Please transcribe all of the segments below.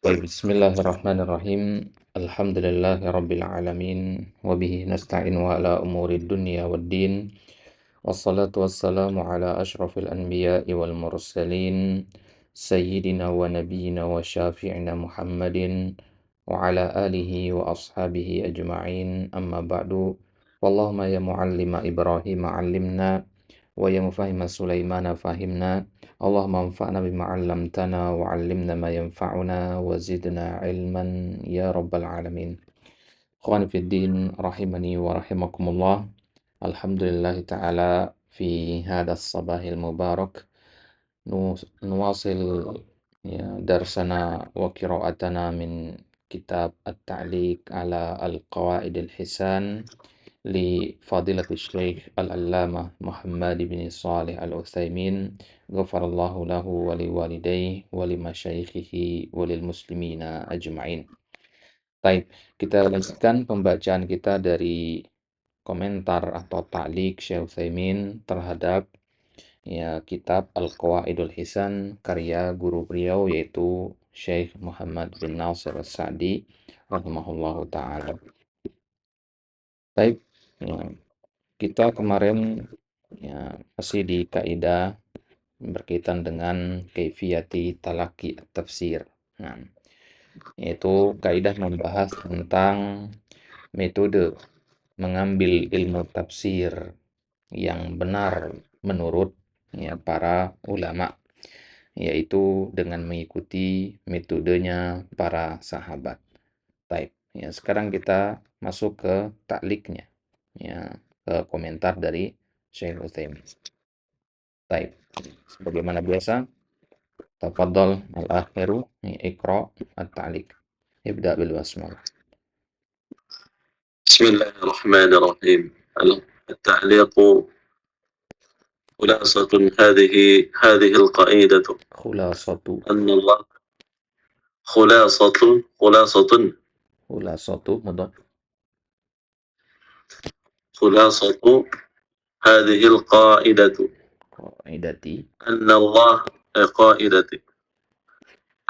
Baik, bismillahirrahmanirrahim. Alhamdulillahirabbil alamin wa bihi nasta'inu ala umuri dunya waddin. Wassalatu wassalamu ala asyrafil anbiya'i wal mursalin sayyidina wa nabiyyina wa syafi'ina Muhammadin wa ala alihi wa ashabihi ajma'in. Amma ba'du. Wallahumma ya muallima Ibrahim 'allimna wa ya mufahhima Sulaimana fahimna. Allahumma anfa'na bima 'allamtana wa 'allimna ma yanfa'una wa zidna ilman ya rabbal alamin. Ikhwani fid din rahimani wa rahimakumullah. Alhamdulillah ta'ala fi hadha as-sabahil mubarak nuwasil darsana wa qira'atana min kitab At-Ta'liq ala Al-Qawaid Al-Hisan li Fadilatul Syekh Al-Allamah Muhammad bin Shalih Al-Utsaimin ghafarallahu lahu wa liwalidayhi wa limasyayikhihi wa lil muslimina ajma'in. Baik, kita lanjutkan pembacaan kita dari komentar atau ta'liq Syekh Utsaimin terhadap kitab Al-Qawaidul Hisan karya guru beliau yaitu Syekh Muhammad bin Nasir As-Sa'di rahimahullahu taala. Baik, kita kemarin masih di kaidah berkaitan dengan kaifiyati talaqi at-tafsir. Yaitu kaidah membahas tentang metode mengambil ilmu tafsir yang benar menurut para ulama, yaitu dengan mengikuti metodenya para sahabat. Baik, sekarang kita masuk ke takliknya, ke komentar dari Syekh Utsaimin. Baik, sebagaimana biasa, tafadhal al-akhiru iqra at-ta'liq. Ibda bil basmalah. Bismillahirrahmanirrahim. التعليق خلاصة هذه القاعدة خلاصة أن الله خلاصة مضاف خلاصة هذه القاعدة قاعدتي أن الله قاعدتي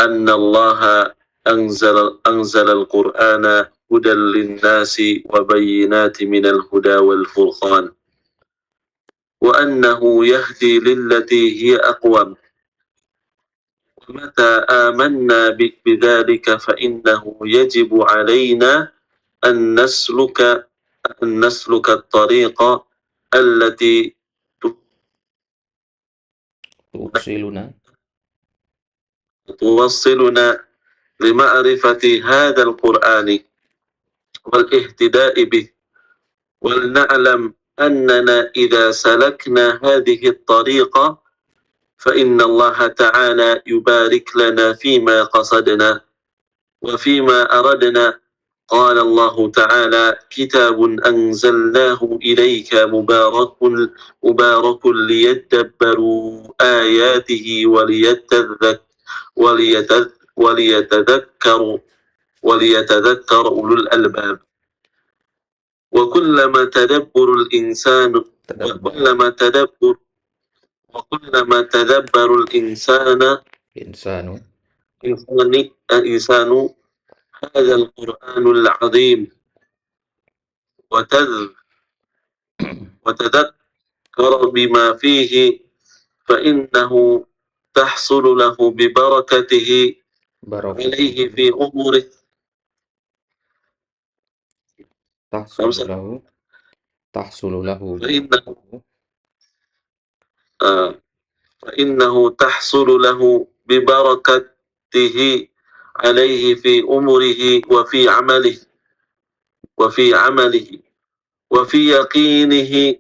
أن الله أنزل القرآن هدى للناس وبينات من الهدى والفرقان وأنه يهدي للتي هي أقوم ومتى آمنا بذلك فإنه يجب علينا أن نسلك الطريق التي توصلنا لمعرفة هذا القرآن والاهتداء به ولنعلم أننا إذا سلكنا هذه الطريقة فإن الله تعالى يبارك لنا فيما قصدنا وفيما أردنا. قال الله تعالى: كتاب أنزلناه إليك مبارك ليدبروا آياته وليتذكر أولو الألباب. وكلما تدبر الإنسان هذا القرآن العظيم وتذكر بما فيه فإنه تحصل له ببركته عليه في أموره فإنه تحصل له ببركته عليه في أمره وفي عمله وفي يقينه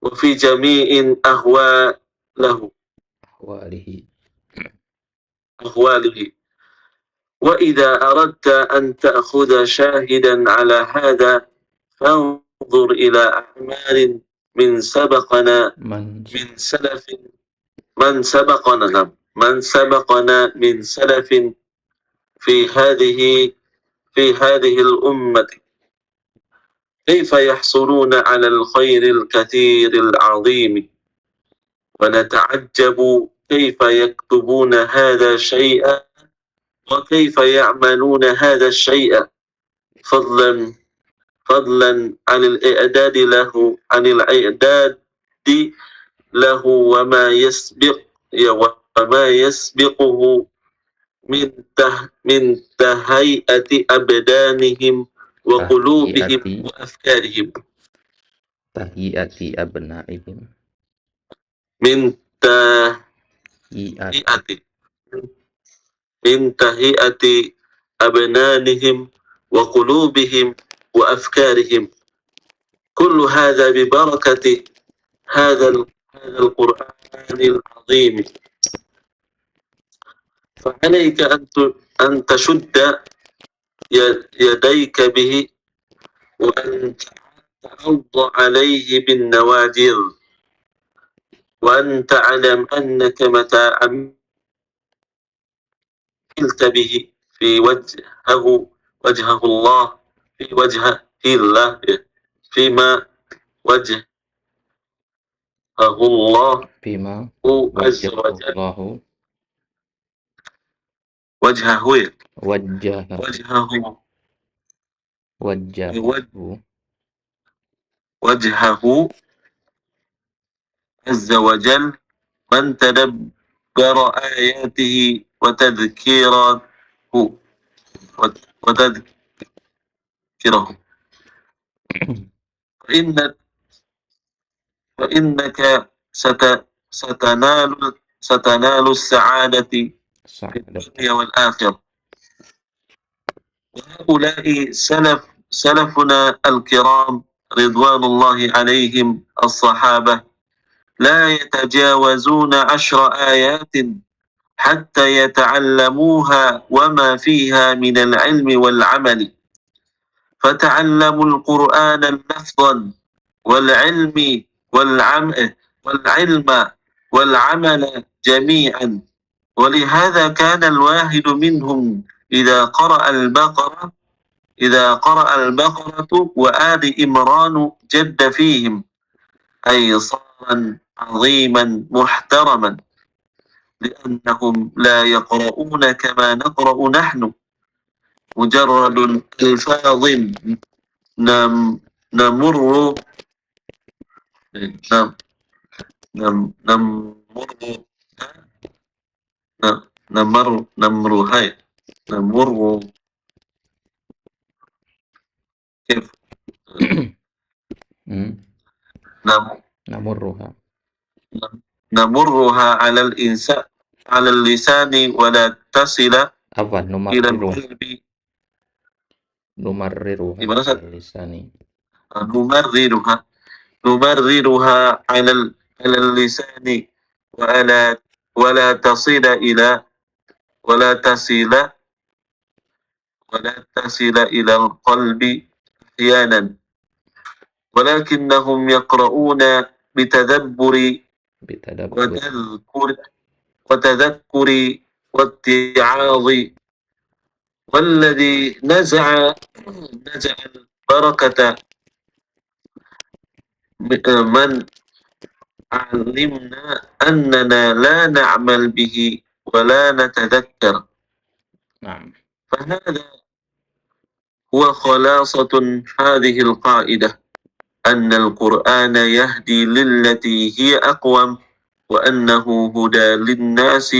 وفي جميع أهواله. وإذا أردت أن تأخذ شاهدا على هذا فانظر إلى أعمال من سبقنا من سلف في هذه الأمة كيف يحصلون على الخير الكثير العظيم ونتعجب كيف يكتبون هذا شيئا وكيف يعملون هذا الشيء فضلا عن الإعداد له وما يسبقه من تهيئة أبدانهم وقلوبهم tahiyati وأفكارهم tahiyati abnaihim من iati تهيئة من تهيئة أبدانهم وقلوبهم وأفكارهم. كل هذا ببركة هذا القرآن العظيم. فعليك أن تشد يديك به وأن تعض عليه بالنواجذ، وأن تعلم أنك متى عملت به في وجهه الله في وجهه الله فيما وجهه الله bima عز wajjahu وجل Allahu وجهه wajjahahu وجهه wajjahu وجهه عز وجل من تدبر آياته وتذكره فإن فإنك ستنال السعادة في sa'adat الدنيا والآخرة. وهؤلاء سلفنا الكرام رضوان الله عليهم الصحابة لا يتجاوزون 10 آيات حتى يتعلموها وما فيها من العلم والعمل. فتعلموا القرآن لفظا والعلم والعمل جميعا. ولهذا كان الواحد منهم إذا قرأ البقرة وآل إمران جد فيهم، أي صارا عظيما محترما، لأنهم لا يقرؤون كما نقرأ نحن مجرد ألفاظ نمر نمر نمر كيف namurruha نمرها على اللسان ولا تصل afwan إلى القلب. numarriruha Gimana Ustaz? lisani نمررها على اللسان ولا تصل إلى ولا تصل إلى القلب أحيانا، ولكنهم يقرؤون بتدبر bitadabbur وتذكر واتعاظ. والذي نزع البركة من علمنا أننا لا نعمل به ولا نتذكر. na'am فهذا هو خلاصة هذه القاعدة، أن القرآن يهدي للتي هي أقوم، وأنه هدى للناس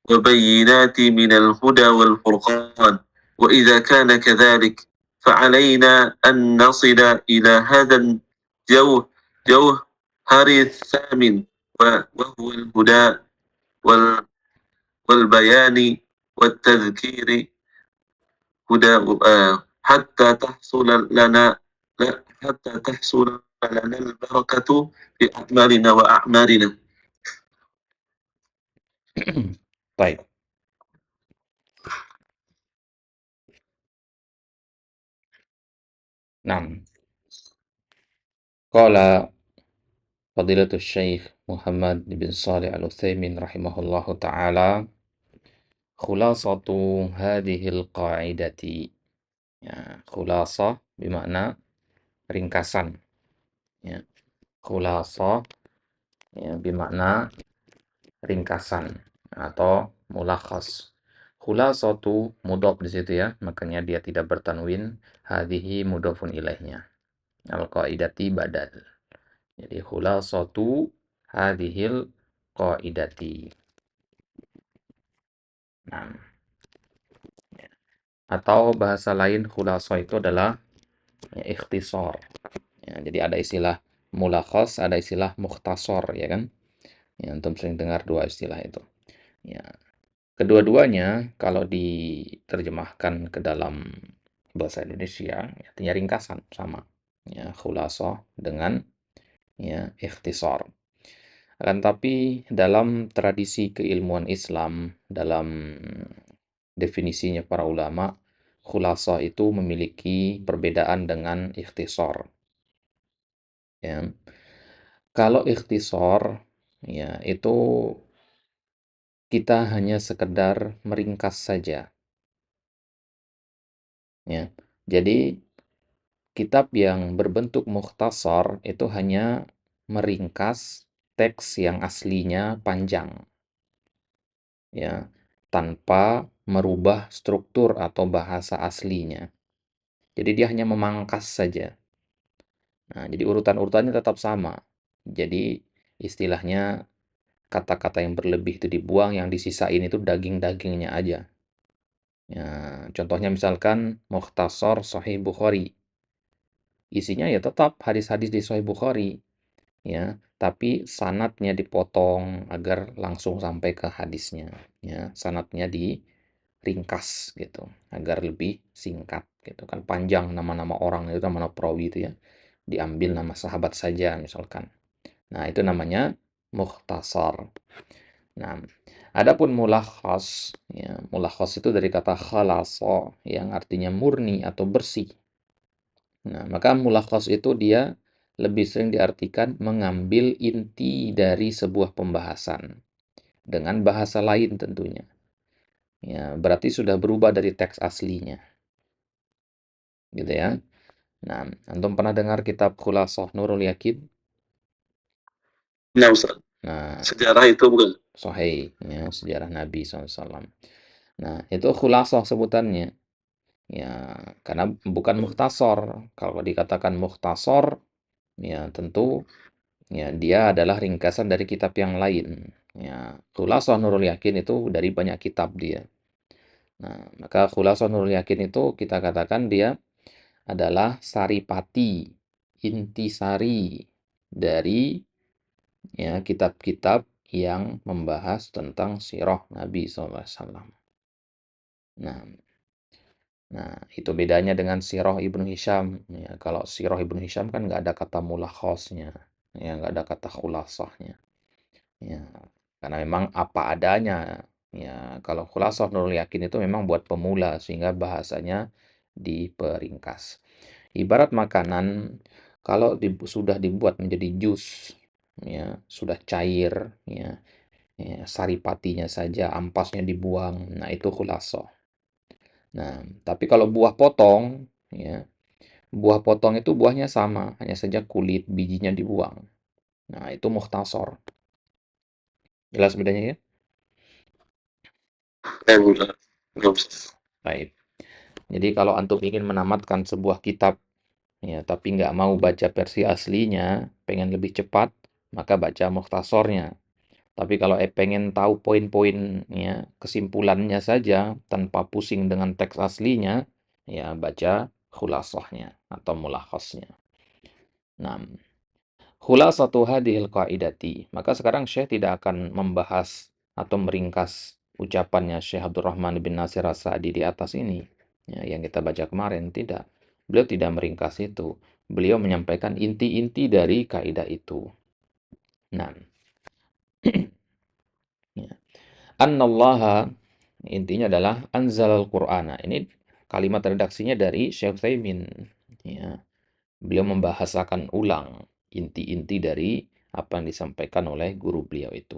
وبينات من الهدى والفرقان. وإذا كان كذلك فعلينا أن نصل إلى هذا الجوهر الثامن، وهو الهدى والبيان والتذكير حتى تحصل لنا البركة في أعمالنا وأعمالنا. baik. Naam. Qala Fadilatul Syekh Muhammad bin Shalih Al-Utsaimin rahimahullahu taala, khulasatu hadhil qa'idati. Ya, khulasah bermakna ringkasan. Ya. Khulasah ya, bermakna ringkasan atau mulakhas. Khulasatu mudhof di situ ya, makanya dia tidak bertanwin. Hadhihi mudhofun ilaihnya. Al-qaidati badal. Jadi khulasatu hadhil qaidati. Nah, atau bahasa lain khulasah itu adalah ya, ikhtisar. Ya, jadi ada istilah mulakhas, ada istilah mukhtasar, ya kan? Ya, antum sering dengar dua istilah itu. Ya, kedua-duanya kalau diterjemahkan ke dalam bahasa Indonesia, ya, artinya ringkasan sama. Ya, khulasah dengan ya ikhtisar. Akan tapi dalam tradisi keilmuan Islam, dalam definisinya para ulama, khulasah itu memiliki perbedaan dengan ikhtisar. Ya. Kalau ikhtisar, ya itu kita hanya sekedar meringkas saja. Ya. Jadi kitab yang berbentuk mukhtasar itu hanya meringkas teks yang aslinya panjang, ya, tanpa merubah struktur atau bahasa aslinya. Jadi dia hanya memangkas saja. Nah, jadi urutan-urutannya tetap sama. Jadi istilahnya kata-kata yang berlebih itu dibuang, yang disisain itu daging-dagingnya aja. Ya, contohnya misalkan Mukhtasar Sahih Bukhari. Isinya ya tetap hadis-hadis di Sahih Bukhari, ya, tapi sanatnya dipotong agar langsung sampai ke hadisnya. Ya, sanatnya diringkas gitu, agar lebih singkat gitu kan. Panjang nama-nama orang itu, nama-nama perawi itu ya. Diambil nama sahabat saja misalkan. Nah, itu namanya mukhtasar. Nah, adapun mulakhas, ya, mulakhas itu dari kata khalasa yang artinya murni atau bersih. Nah, maka mulakhas itu dia lebih sering diartikan mengambil inti dari sebuah pembahasan dengan bahasa lain tentunya. Ya, berarti sudah berubah dari teks aslinya, gitu ya. Nah, antum pernah dengar kitab Khulasah Nurul Yakin? Nah, Ustaz. Nah, Sejarah itu bukan? Sahih, ya, sejarah Nabi SAW. Nah, itu khulasah sebutannya. Ya, karena bukan mukhtasar. Kalau dikatakan mukhtasar, ya tentu ya dia adalah ringkasan dari kitab yang lain. Ya, Khulasah Nurul Yakin itu dari banyak kitab dia. Nah, maka Khulasah Nurul Yakin itu kita katakan dia adalah saripati, intisari dari ya kitab-kitab yang membahas tentang sirah Nabi SAW. Nah, Nah, itu bedanya dengan Sirah Ibnu Hisham. Ya, kalau Sirah Ibnu Hisham kan nggak ada kata mulakhosnya, ya, nggak ada kata khulasahnya. Ya, karena memang apa adanya. Ya, kalau khulasah Nurul Yakin itu memang buat pemula sehingga bahasanya diperingkas. Ibarat makanan, kalau sudah dibuat menjadi jus, ya, sudah cair, ya, ya, saripatinya saja, ampasnya dibuang. Nah, itu khulasah. Nah, tapi kalau buah potong, ya, buah potong itu buahnya sama, hanya saja kulit bijinya dibuang. Nah, itu mukhtasar. Jelas bedanya ya? Bukan. Enggak, Ustaz. Baik. Jadi kalau antum ingin menamatkan sebuah kitab, ya, tapi nggak mau baca versi aslinya, pengen lebih cepat, maka baca mukhtasornya. Tapi kalau pengen tahu poin-poinnya, kesimpulannya saja, tanpa pusing dengan teks aslinya, ya baca khulasahnya atau mulakhasnya. Nah, khulasatu hadhil qaidati. Maka sekarang Syekh tidak akan membahas atau meringkas ucapannya Syekh Abdurrahman bin Nasir As-Sa'di di atas ini. Ya, yang kita baca kemarin, tidak. Beliau tidak meringkas itu. Beliau menyampaikan inti-inti dari kaidah itu. Nah, ya. Annallaha, intinya adalah anzalal Qur'ana. Ini kalimat redaksinya dari Syekh Utsaimin. Ya. Beliau membahasakan ulang inti-inti dari apa yang disampaikan oleh guru beliau itu.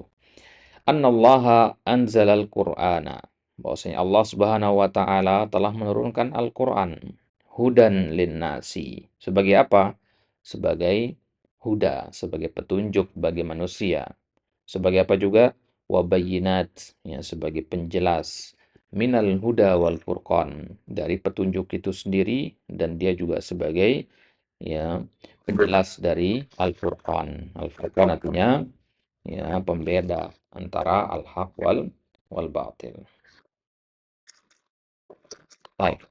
Annallaha anzalal Qur'ana. Bahwasanya Allah Subhanahu wa taala telah menurunkan Al-Qur'an hudan linnasi. Sebagai apa? Sebagai huda, sebagai petunjuk bagi manusia. Sebagai apa juga? Wabayinat, ya, sebagai penjelas minal huda wal furqan, dari petunjuk itu sendiri, dan dia juga sebagai ya penjelas dari Al-Furqan. Al-Furqan artinya ya pembeda antara al-haq wal batil. Baik.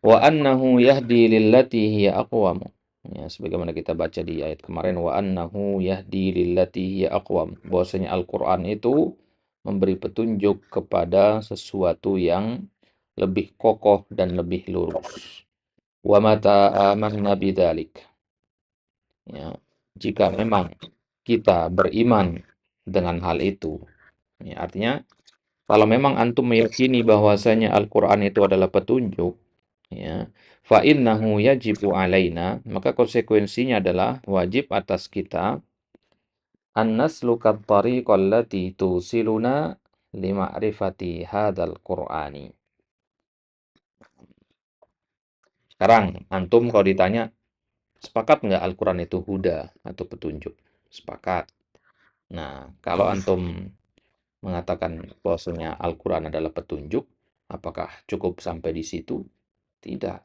Wa annahu yahdi lillati hiya aqwam. Ya, sebagaimana kita baca di ayat kemarin, wa annahu yahdi lillati hiya aqwam. Bahwasanya Al-Qur'an itu memberi petunjuk kepada sesuatu yang lebih kokoh dan lebih lurus. Wa mata amanna bidzalik. Ya, jika memang kita beriman dengan hal itu, ya, artinya kalau memang antum meyakini bahwasanya Al-Qur'an itu adalah petunjuk, ya, fa innahu yajibu alaina, maka konsekuensinya adalah wajib atas kita an nasluka at-tariqal lati tusiluna li ma'rifati hadzal Qur'ani. Sekarang antum kalau ditanya, sepakat nggak Al-Qur'an itu huda atau petunjuk? Sepakat. Nah, kalau antum mengatakan bahwasanya Al-Qur'an adalah petunjuk, apakah cukup sampai di situ? Tidak.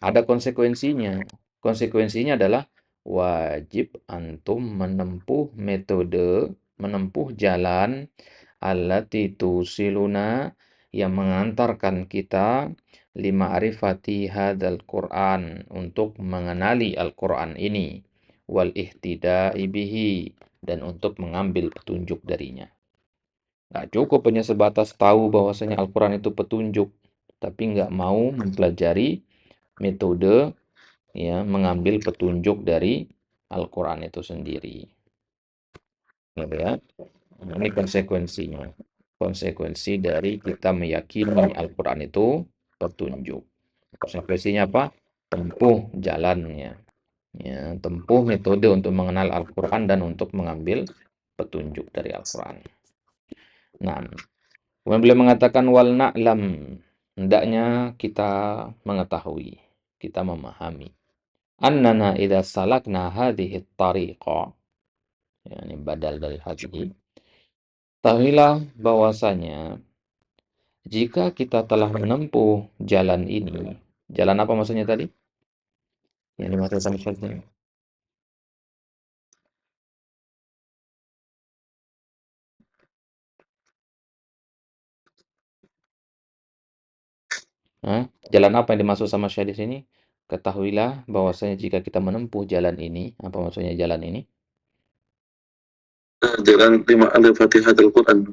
Ada konsekuensinya. Konsekuensinya adalah wajib antum menempuh metode, menempuh jalan allati tusiluna yang mengantarkan kita lima arifati hadzal Qur'an untuk mengenali Al-Qur'an ini wal ihtida'i bihi dan untuk mengambil petunjuk darinya. Nggak cukup hanya sebatas tahu bahwasanya Al-Quran itu petunjuk, tapi nggak mau mempelajari metode ya mengambil petunjuk dari Al-Quran itu sendiri. Gitu ya. Ini konsekuensinya. Konsekuensi dari kita meyakini Al-Quran itu petunjuk. Konsekuensinya apa? Tempuh jalannya. Ya, tempuh metode untuk mengenal Al-Quran dan untuk mengambil petunjuk dari Al-Quran. Nah, kemudian beliau mengatakan wal na'lam, hendaknya kita mengetahui, kita memahami. Annana idza salakna hadhihi tariqa, ya, ini badal dari hadhihi. Tahuilah bahwasanya jika kita telah menempuh jalan ini, jalan apa maksudnya tadi? Yang dimaksud sama syaikhnya. Hah? Jalan apa yang dimaksud sama syekh di sini? Ketahuilah bahwasanya jika kita menempuh jalan ini, apa maksudnya jalan ini? Jalan lima al-Fatihah Al-Quran.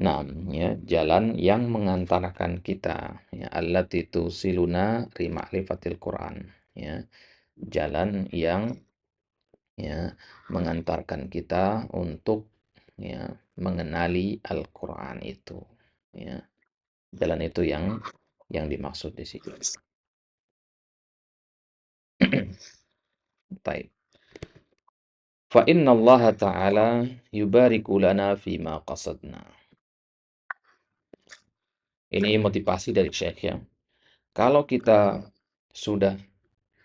Nah, ya, jalan yang mengantarkan kita, ya, allati tusiluna li ma'rifatil Quran, ya, jalan yang ya mengantarkan kita untuk ya mengenali Al-Quran itu, ya, jalan itu yang dimaksud di sini. Baik. Fa inna Allah Ta'ala yubariku lana fima qasadna. Ini motivasi dari Syekh ya. Kalau kita sudah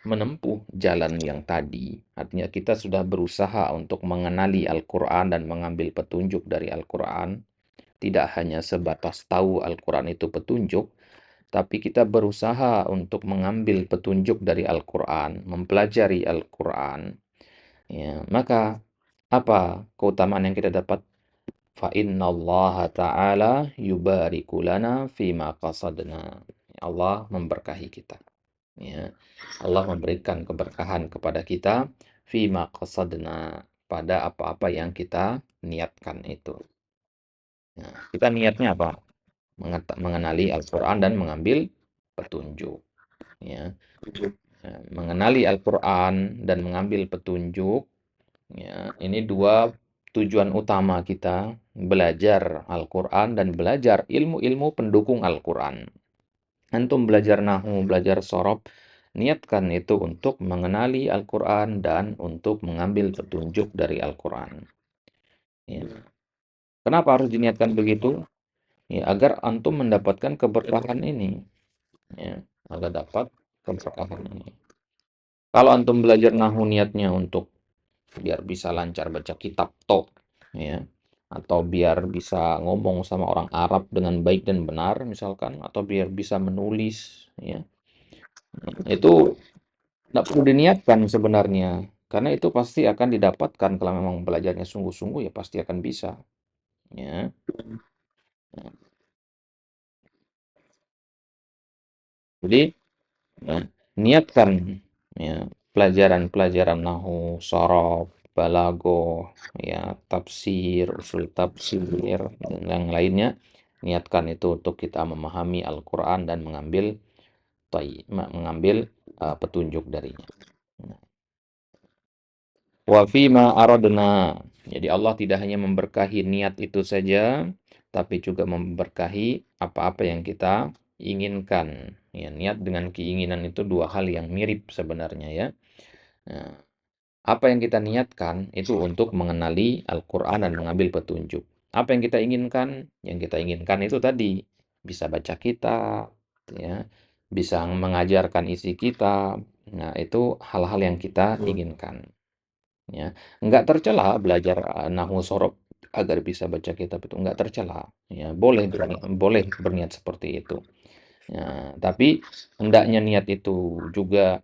menempuh jalan yang tadi, artinya kita sudah berusaha untuk mengenali Al-Quran dan mengambil petunjuk dari Al-Quran, tidak hanya sebatas tahu Al-Quran itu petunjuk, tapi kita berusaha untuk mengambil petunjuk dari Al-Quran, mempelajari Al-Quran, ya, maka apa keutamaan yang kita dapat? Fa innallaha ta'ala yubariku lana fima qasadna. Allah memberkahi kita. Ya. Allah memberikan keberkahan kepada kita fima qasadna, pada apa-apa yang kita niatkan itu. Nah, kita niatnya apa? Mengenali Al-Quran dan mengambil petunjuk. Ya. Mengenali Al-Quran dan mengambil petunjuk, ya, ini dua tujuan utama kita belajar Al-Quran dan belajar ilmu-ilmu pendukung Al-Quran. Antum belajar nahu, belajar sorob, niatkan itu untuk mengenali Al-Quran dan untuk mengambil petunjuk dari Al-Quran. Ya. Kenapa harus diniatkan begitu? Ya, agar antum mendapatkan keberkahan ini. Ya, agar dapat keberkahan ini. Kalau antum belajar nahu niatnya untuk biar bisa lancar baca kitab tok, ya, atau biar bisa ngomong sama orang Arab dengan baik dan benar misalkan, atau biar bisa menulis, ya. Itu nggak perlu diniatkan sebenarnya, karena itu pasti akan didapatkan kalau memang belajarnya sungguh-sungguh ya pasti akan bisa, ya. Jadi ya, niatkan ya pelajaran-pelajaran nahu, sorof, balaghah, ya tafsir, usul tafsir dan yang lainnya. Niatkan itu untuk kita memahami Al-Qur'an dan mengambil petunjuk darinya. Wa fima aradna. Jadi Allah tidak hanya memberkahi niat itu saja, tapi juga memberkahi apa-apa yang kita inginkan. Ya, niat dengan keinginan itu dua hal yang mirip sebenarnya ya. Nah, apa yang kita niatkan itu untuk mengenali Al-Quran dan mengambil petunjuk. Apa yang kita inginkan? Yang kita inginkan itu tadi bisa baca kitab, ya, bisa mengajarkan isi kitab. Nah, itu hal-hal yang kita inginkan. Ya, nggak tercela belajar nahwu sorof agar bisa baca kitab itu nggak tercela. Ya, boleh berniat seperti itu. Ya, tapi hendaknya niat itu juga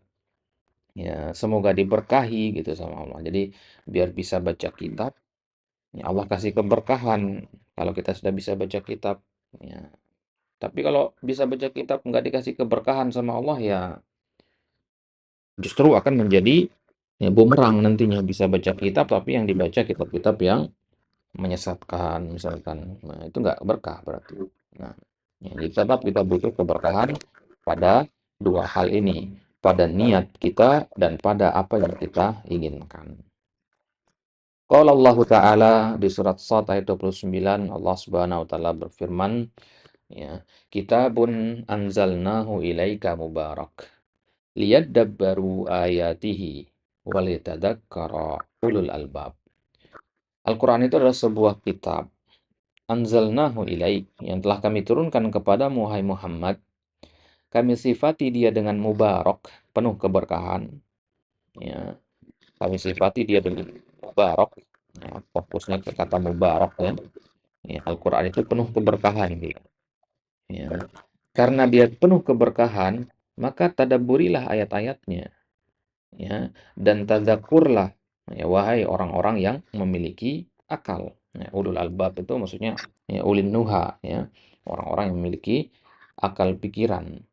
ya semoga diberkahi gitu sama Allah. Jadi biar bisa baca kitab, ya Allah kasih keberkahan kalau kita sudah bisa baca kitab. Ya, tapi kalau bisa baca kitab nggak dikasih keberkahan sama Allah ya justru akan menjadi ya, bumerang nantinya bisa baca kitab tapi yang dibaca kitab-kitab yang menyesatkan misalkan. Nah, itu nggak berkah berarti. Nah, ya, jadi tetap kita butuh keberkahan pada dua hal ini, pada niat kita dan pada apa yang kita inginkan. Qala Allah Ta'ala di surat Shad ayat 29, Allah Subhanahu wa taala berfirman, ya, Kitabun anzalnahu ilaika mubarak liyadabbaru ayatihi waliyatadzakkara ulul albab. Al-Quran itu adalah sebuah kitab anzalnahu ilaik yang telah kami turunkan kepadamu hai Muhammad. Kami sifati dia dengan mubarak, penuh keberkahan, ya. Kami sifati dia dengan mubarak, ya, fokusnya ke kata mubarak ya. Ya, Al-Quran itu penuh keberkahan dia, ya. Karena dia penuh keberkahan, maka tadabburilah ayat-ayatnya, ya, dan tadzakurlah, ya, wahai orang-orang yang memiliki akal. Ya, ulul albab itu maksudnya ya, ulin nuha, ya, orang-orang yang memiliki akal pikiran.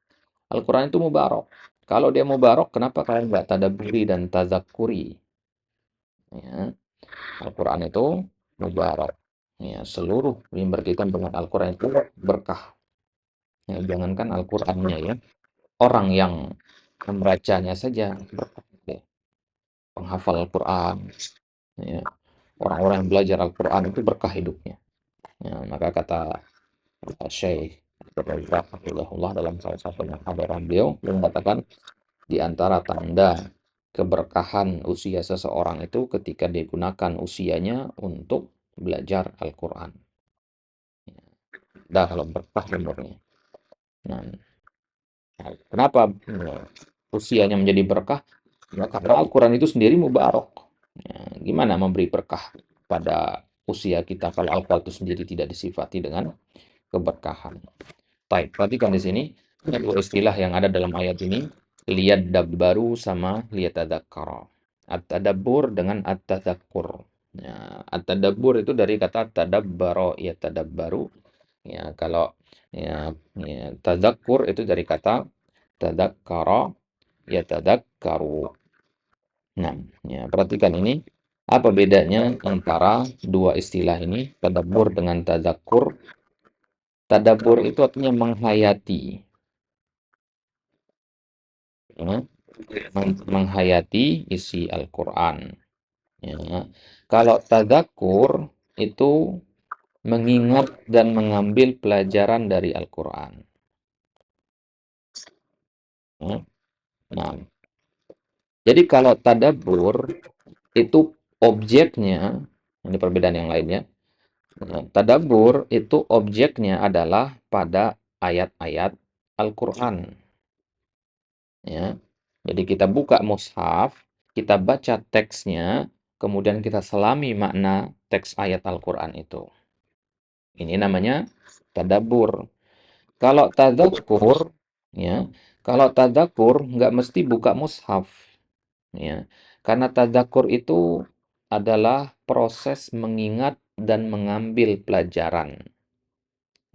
Al-Quran itu mubarak. Kalau dia mubarak, kenapa kalian nggak tadabburi dan tazakuri? Ya, Al-Quran itu mubarak. Ya, seluruh yang berkaitan dengan Al-Quran itu berkah. Ya, jangankan Al-Qurannya ya, orang yang membacanya saja berkah. Ya. Penghafal Al-Quran, ya. Orang-orang yang belajar Al-Quran itu berkah hidupnya. Ya, maka kata Syekh Hafizahullah dalam salah satu muhadharah beliau mengatakan di antara tanda keberkahan usia seseorang itu ketika digunakan usianya untuk belajar Al-Quran. Dah kalau berkah umurnya. Nah, kenapa usianya menjadi berkah? Ya, karena Al-Quran itu sendiri mubarak. Ya, gimana memberi berkah pada usia kita kalau Al-Quran itu sendiri tidak disifati dengan keberkahan. Baik, perhatikan di sini ada dua istilah yang ada dalam ayat ini, lihat dabbaru sama lihat tadakkara. At-tadabbur dengan at-tadakkur. Ya, at-tadabbur itu dari kata tadabbaro ya tadabbaru. Ya, kalau ya tadakkur itu dari kata tadakkara ya tadakkaru. Nah, ya perhatikan ini. Apa bedanya antara dua istilah ini, tadabbur dengan tadakkur? Tadabbur itu artinya menghayati, ya, menghayati isi Al-Quran. Ya. Kalau tadakkur itu mengingat dan mengambil pelajaran dari Al-Quran. Ya. Nah, jadi kalau tadabbur itu objeknya, ini perbedaan yang lainnya. Ya, tadabbur itu objeknya adalah pada ayat-ayat Al-Quran. Ya. Jadi kita buka mushaf, kita baca teksnya, kemudian kita selami makna teks ayat Al-Quran itu. Ini namanya tadabbur. Kalau tadzakur, ya, kalau tadzakur nggak mesti buka mushaf, ya, karena tadzakur itu adalah proses mengingat dan mengambil pelajaran,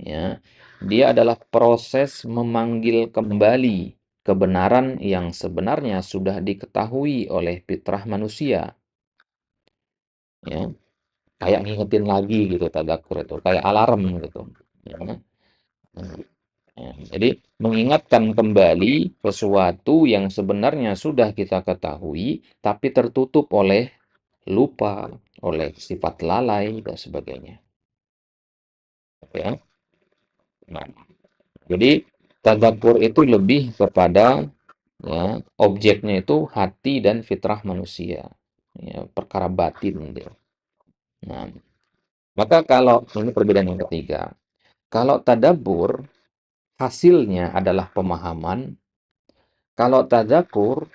ya. Dia adalah proses memanggil kembali kebenaran yang sebenarnya sudah diketahui oleh fitrah manusia, ya. Kayak ngingetin lagi gitu tadzakur itu, kayak alarm gitu, ya. Ya, jadi mengingatkan kembali sesuatu yang sebenarnya sudah kita ketahui, tapi tertutup oleh lupa, oleh sifat lalai dan sebagainya. Ya. Nah, jadi tadabbur itu lebih kepada, ya, objeknya itu hati dan fitrah manusia, ya, perkara batin dia. Nah, maka kalau ini perbedaan yang ketiga, kalau tadabbur hasilnya adalah pemahaman, kalau tadzakur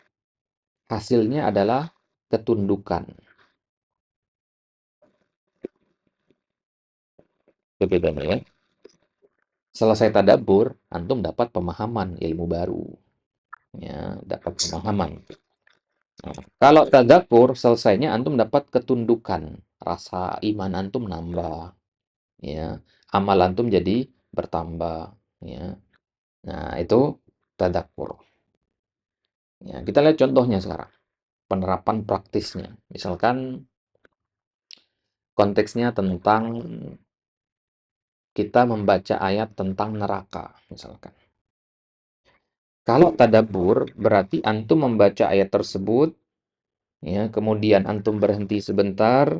hasilnya adalah ketundukan. Itu bedanya ya. Selesai tadabbur, antum dapat pemahaman ilmu baru. Ya, dapat pemahaman. Nah, kalau tadzakur selesainya antum dapat ketundukan. Rasa iman antum nambah. Ya, amal antum jadi bertambah. Ya. Nah, itu tadzakur. Ya, kita lihat contohnya sekarang. Penerapan praktisnya. Misalkan konteksnya tentang kita membaca ayat tentang neraka, misalkan. Kalau tadabbur, berarti antum membaca ayat tersebut, ya, kemudian antum berhenti sebentar,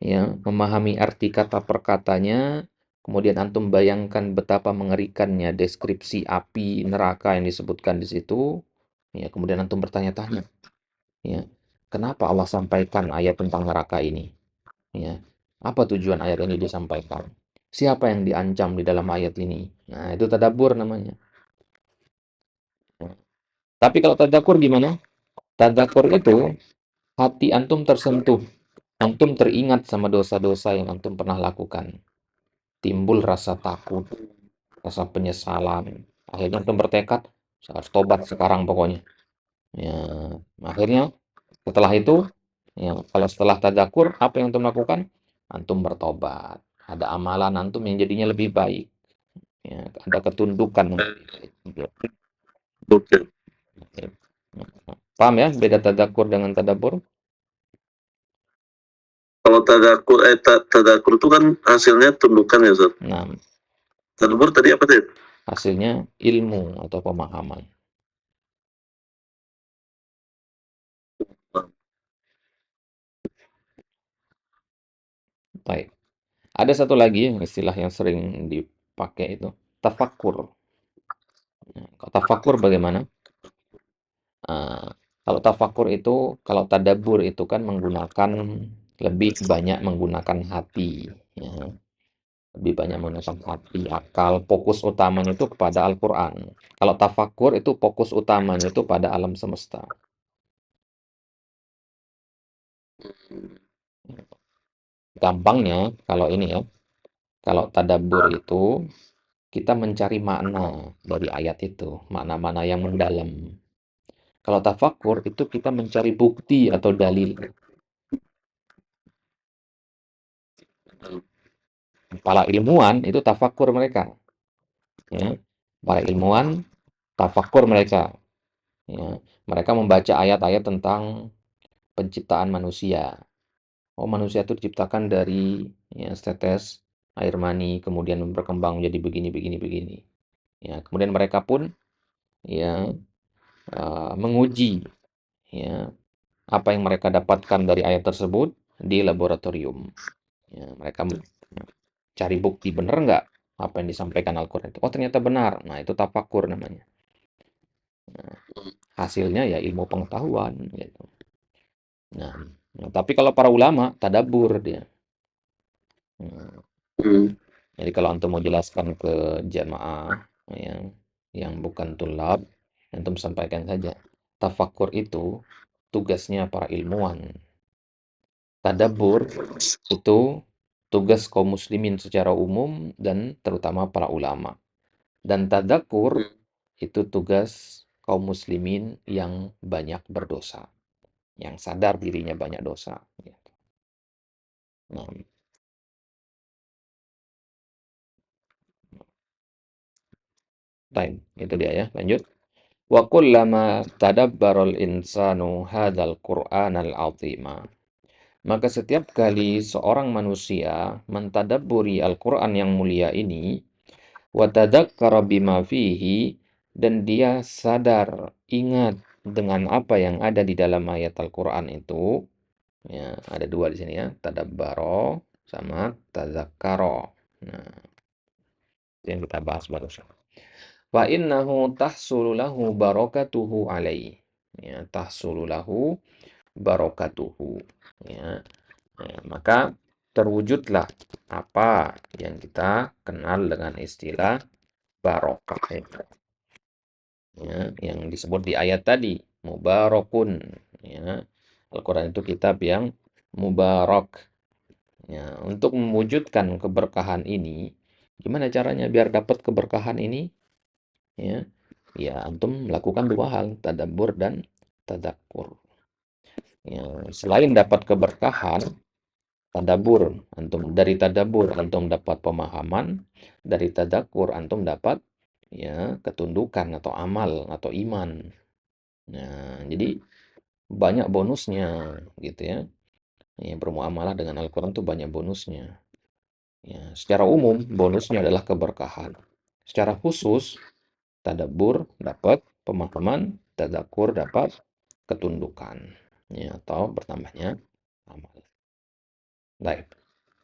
ya, memahami arti kata per katanya, kemudian antum bayangkan betapa mengerikannya deskripsi api neraka yang disebutkan di situ, ya, kemudian antum bertanya-tanya, ya, kenapa Allah sampaikan ayat tentang neraka ini? Ya, apa tujuan ayat ini disampaikan? Siapa yang diancam di dalam ayat ini? Nah, itu tadabbur namanya. Tapi kalau tadakur gimana? Tadakur itu hati antum tersentuh. Antum teringat sama dosa-dosa yang antum pernah lakukan. Timbul rasa takut, rasa penyesalan. Akhirnya antum bertekad, saya harus tobat sekarang pokoknya. Ya, akhirnya setelah itu, ya, kalau setelah tadakur, apa yang antum lakukan? Antum bertobat. Ada amalan antum yang jadinya lebih baik. Ya, ada ketundukan. Oke. Paham ya beda tadakur dengan tadabbur? Kalau tadakur itu kan hasilnya tundukan ya, Ustaz. Nah, Tadabbur tadi apa tadi? hasilnya ilmu atau pemahaman. Baik. Ada satu lagi istilah yang sering dipakai itu tafakkur. Nah, kalau tafakkur bagaimana? Nah, kalau tafakkur itu, kalau tadabbur itu kan menggunakan lebih banyak menggunakan hati, ya. Lebih banyak menggunakan hati, akal, fokus utamanya itu kepada Al-Quran. Kalau tafakkur itu fokus utamanya itu pada alam semesta. Gampangnya, kalau ini ya, kalau tadabbur itu kita mencari makna dari ayat itu, makna-makna yang mendalam. Kalau tafakkur itu kita mencari bukti atau dalil. Para ilmuwan itu tafakkur mereka, ya. Para ilmuwan tafakkur mereka, ya. Mereka membaca ayat-ayat tentang penciptaan manusia. Oh, manusia itu diciptakan dari, ya, setetes air mani, kemudian berkembang menjadi begini, begini, begini. Ya, kemudian mereka pun, ya, menguji, ya, apa yang mereka dapatkan dari ayat tersebut di laboratorium. Ya, mereka cari bukti benar nggak apa yang disampaikan Al-Quran itu. Oh, ternyata benar. Nah, itu tafakur namanya. Nah, hasilnya ya ilmu pengetahuan gitu. Nah, tapi kalau para ulama tadabbur dia. Nah, jadi kalau antum mau jelaskan ke jamaah yang bukan tulab, antum sampaikan saja. Tafakur itu tugasnya para ilmuwan. Tadabbur itu tugas kaum muslimin secara umum dan terutama para ulama. Dan tadzakur itu tugas kaum muslimin yang banyak berdosa, yang sadar dirinya banyak dosa. Gitu. Nah, baik, itu dia ya. Lanjut. Wa kullama tadabbaral insanu hadzal Qur'anal 'azima. Maka setiap kali seorang manusia mentadabburi Al-Qur'an yang mulia ini, wa tadzakkara bima fihi, dan dia sadar, ingat dengan apa yang ada di dalam ayat Al-Qur'an itu, ya, ada dua di sini ya, tadabbaro sama tadzakkaro. Nah, itu yang kita bahas barusan. Fa innahu tahsulu lahu barakatuhu alaihi. Ya, tahsulu lahu barakatuhu. Ya, ya, maka terwujudlah apa yang kita kenal dengan istilah barokah itu. Ya, yang disebut di ayat tadi, mubarakun. Ya, Al-Quran itu kitab yang mubarak. Ya, untuk mewujudkan keberkahan ini, gimana caranya biar dapat keberkahan ini? Ya, ya antum melakukan dua hal, tadabbur dan tadakkur. Ya, selain dapat keberkahan, tadabbur, antum dapat pemahaman, dari tadakkur antum dapat ya ketundukan atau amal atau iman. Nah, jadi banyak bonusnya gitu ya. Ya, bermuamalah dengan Al-Quran itu banyak bonusnya. Ya, secara umum bonusnya adalah keberkahan. Secara khusus tadabbur dapat pemahaman, tadakkur dapat ketundukan, ya, atau bertambahnya amal. Baik.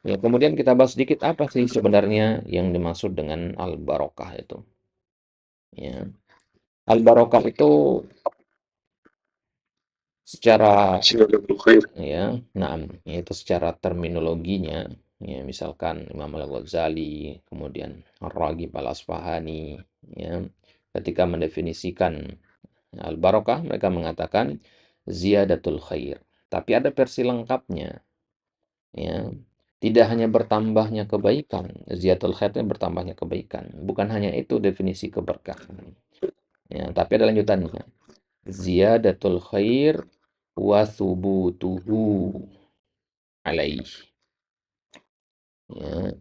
Ya, kemudian kita bahas sedikit apa sih sebenarnya yang dimaksud dengan al-barokah itu. Ya. Al-barokah itu secara ya, yaitu secara terminologinya, ya, misalkan Imam Al-Ghazali, kemudian Ar-Raghib Al-Asfahani, ya, ketika mendefinisikan al-barokah, mereka mengatakan ziyadatul khair. Tapi ada versi lengkapnya, ya. Tidak hanya bertambahnya kebaikan, ziyadatul khair itu bertambahnya kebaikan. Bukan hanya itu definisi keberkahan. Ya, tapi ada lanjutannya. Ziyadatul khair wa thubutuhu alaih. Ya,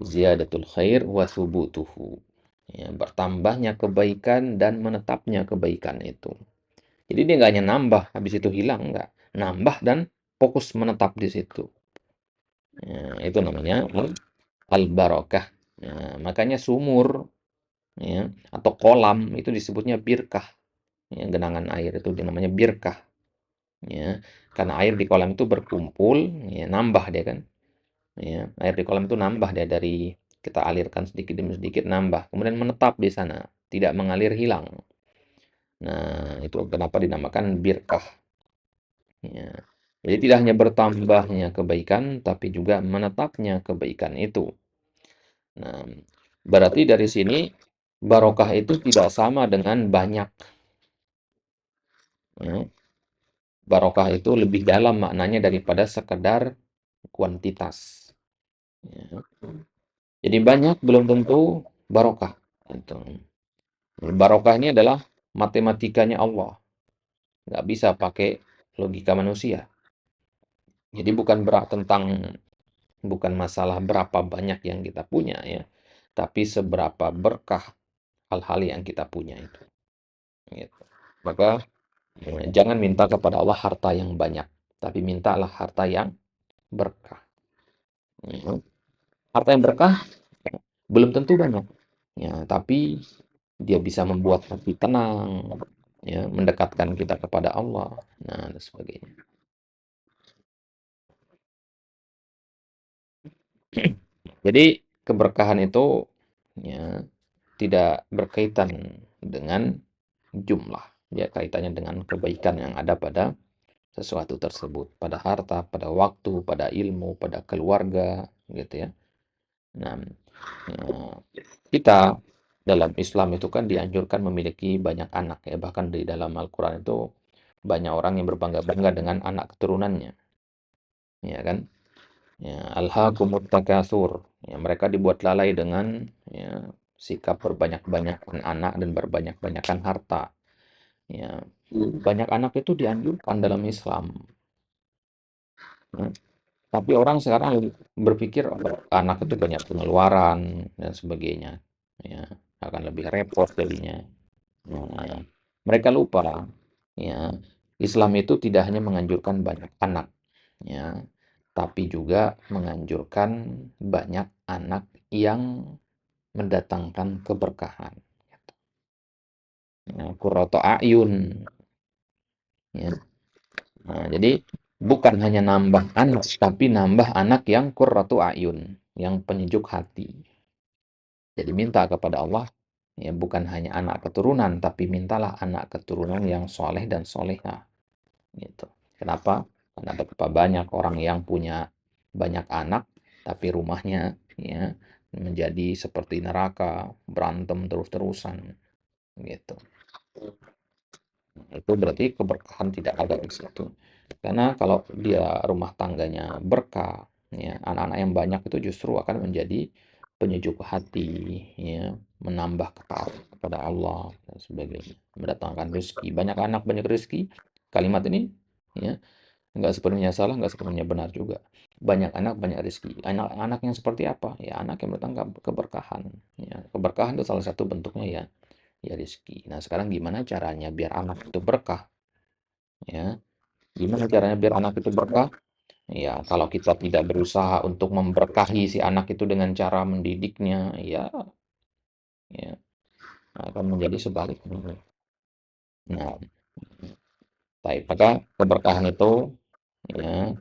ziyadatul khair wa thubutuhu. Ya, bertambahnya kebaikan dan menetapnya kebaikan itu. Jadi dia nggak hanya nambah, habis itu hilang, nggak. Nambah dan fokus menetap di situ. Ya, itu namanya al-barakah. Ya, makanya sumur ya, atau kolam itu disebutnya birkah. Ya, genangan air itu namanya birkah. Ya, karena air di kolam itu berkumpul, ya, nambah dia kan. Ya, air di kolam itu nambah dia dari kita alirkan sedikit demi sedikit nambah, kemudian menetap di sana, tidak mengalir hilang. Nah, itu kenapa dinamakan birkah. Ya. Jadi tidak hanya bertambahnya kebaikan, tapi juga menetapnya kebaikan itu. Nah, berarti dari sini barokah itu tidak sama dengan banyak. Ya. Barokah itu lebih dalam maknanya daripada sekedar kuantitas. Ya. Jadi banyak belum tentu barokah. Gitu. Barokah ini adalah matematikanya Allah. Nggak bisa pakai logika manusia. Jadi bukan masalah berapa banyak yang kita punya ya, tapi seberapa berkah hal-hal yang kita punya itu. Gitu. Maka jangan minta kepada Allah harta yang banyak, tapi mintalah harta yang berkah. Ya. Harta yang berkah belum tentu banyak, ya, tapi dia bisa membuat hati tenang, ya, mendekatkan kita kepada Allah, nah dan sebagainya. Jadi keberkahan itu ya tidak berkaitan dengan jumlah. Dia kaitannya dengan kebaikan yang ada pada sesuatu tersebut, pada harta, pada waktu, pada ilmu, pada keluarga, gitu ya. Nah, eh, kita dalam Islam itu kan dianjurkan memiliki banyak anak ya, bahkan di dalam Al-Quran itu banyak orang yang berbangga-bangga dengan anak keturunannya. ya kan? Ya, alhaakumut takatsur. Ya, mereka dibuat lalai dengan ya, sikap berbanyak-banyakan anak dan berbanyak-banyakan harta. Ya, banyak anak itu dianjurkan dalam Islam. Ya. Tapi orang sekarang berpikir "Oh, anak itu banyak pengeluaran dan sebagainya. Ya, akan lebih repot jadinya. Nah, mereka lupa, ya, Islam itu tidak hanya menganjurkan banyak anak, ya, tapi juga menganjurkan banyak anak yang mendatangkan keberkahan. Ya, qurratu a'yun, ya. Nah, jadi bukan hanya nambah anak, tapi nambah anak yang qurratu a'yun, yang penyejuk hati. Jadi minta kepada Allah, ya bukan hanya anak keturunan, tapi mintalah anak keturunan yang soleh dan solehah. Gitu. Kenapa? Karena betapa banyak orang yang punya banyak anak, tapi rumahnya ya menjadi seperti neraka, berantem terus-terusan, gitu. Itu berarti keberkahan tidak ada di situ. Karena kalau dia rumah tangganya berkah, ya, anak-anak yang banyak itu justru akan menjadi penyejuk hati, ya, menambah ketaatan kepada Allah dan sebagainya, mendatangkan rezeki. Banyak anak, banyak rezeki. Kalimat ini, ya, nggak sepenuhnya salah, nggak sepenuhnya benar juga. Banyak anak, banyak rezeki. Anak-anak yang seperti apa? Ya, anak yang mendatangkan keberkahan. Ya, keberkahan itu salah satu bentuknya ya, ya rezeki. Nah, sekarang gimana caranya biar anak itu berkah? Ya, gimana caranya biar anak itu berkah? Ya, kalau kita tidak berusaha untuk memberkahi si anak itu dengan cara mendidiknya, ya, ya akan menjadi sebaliknya. Nah, baik, maka keberkahan itu ya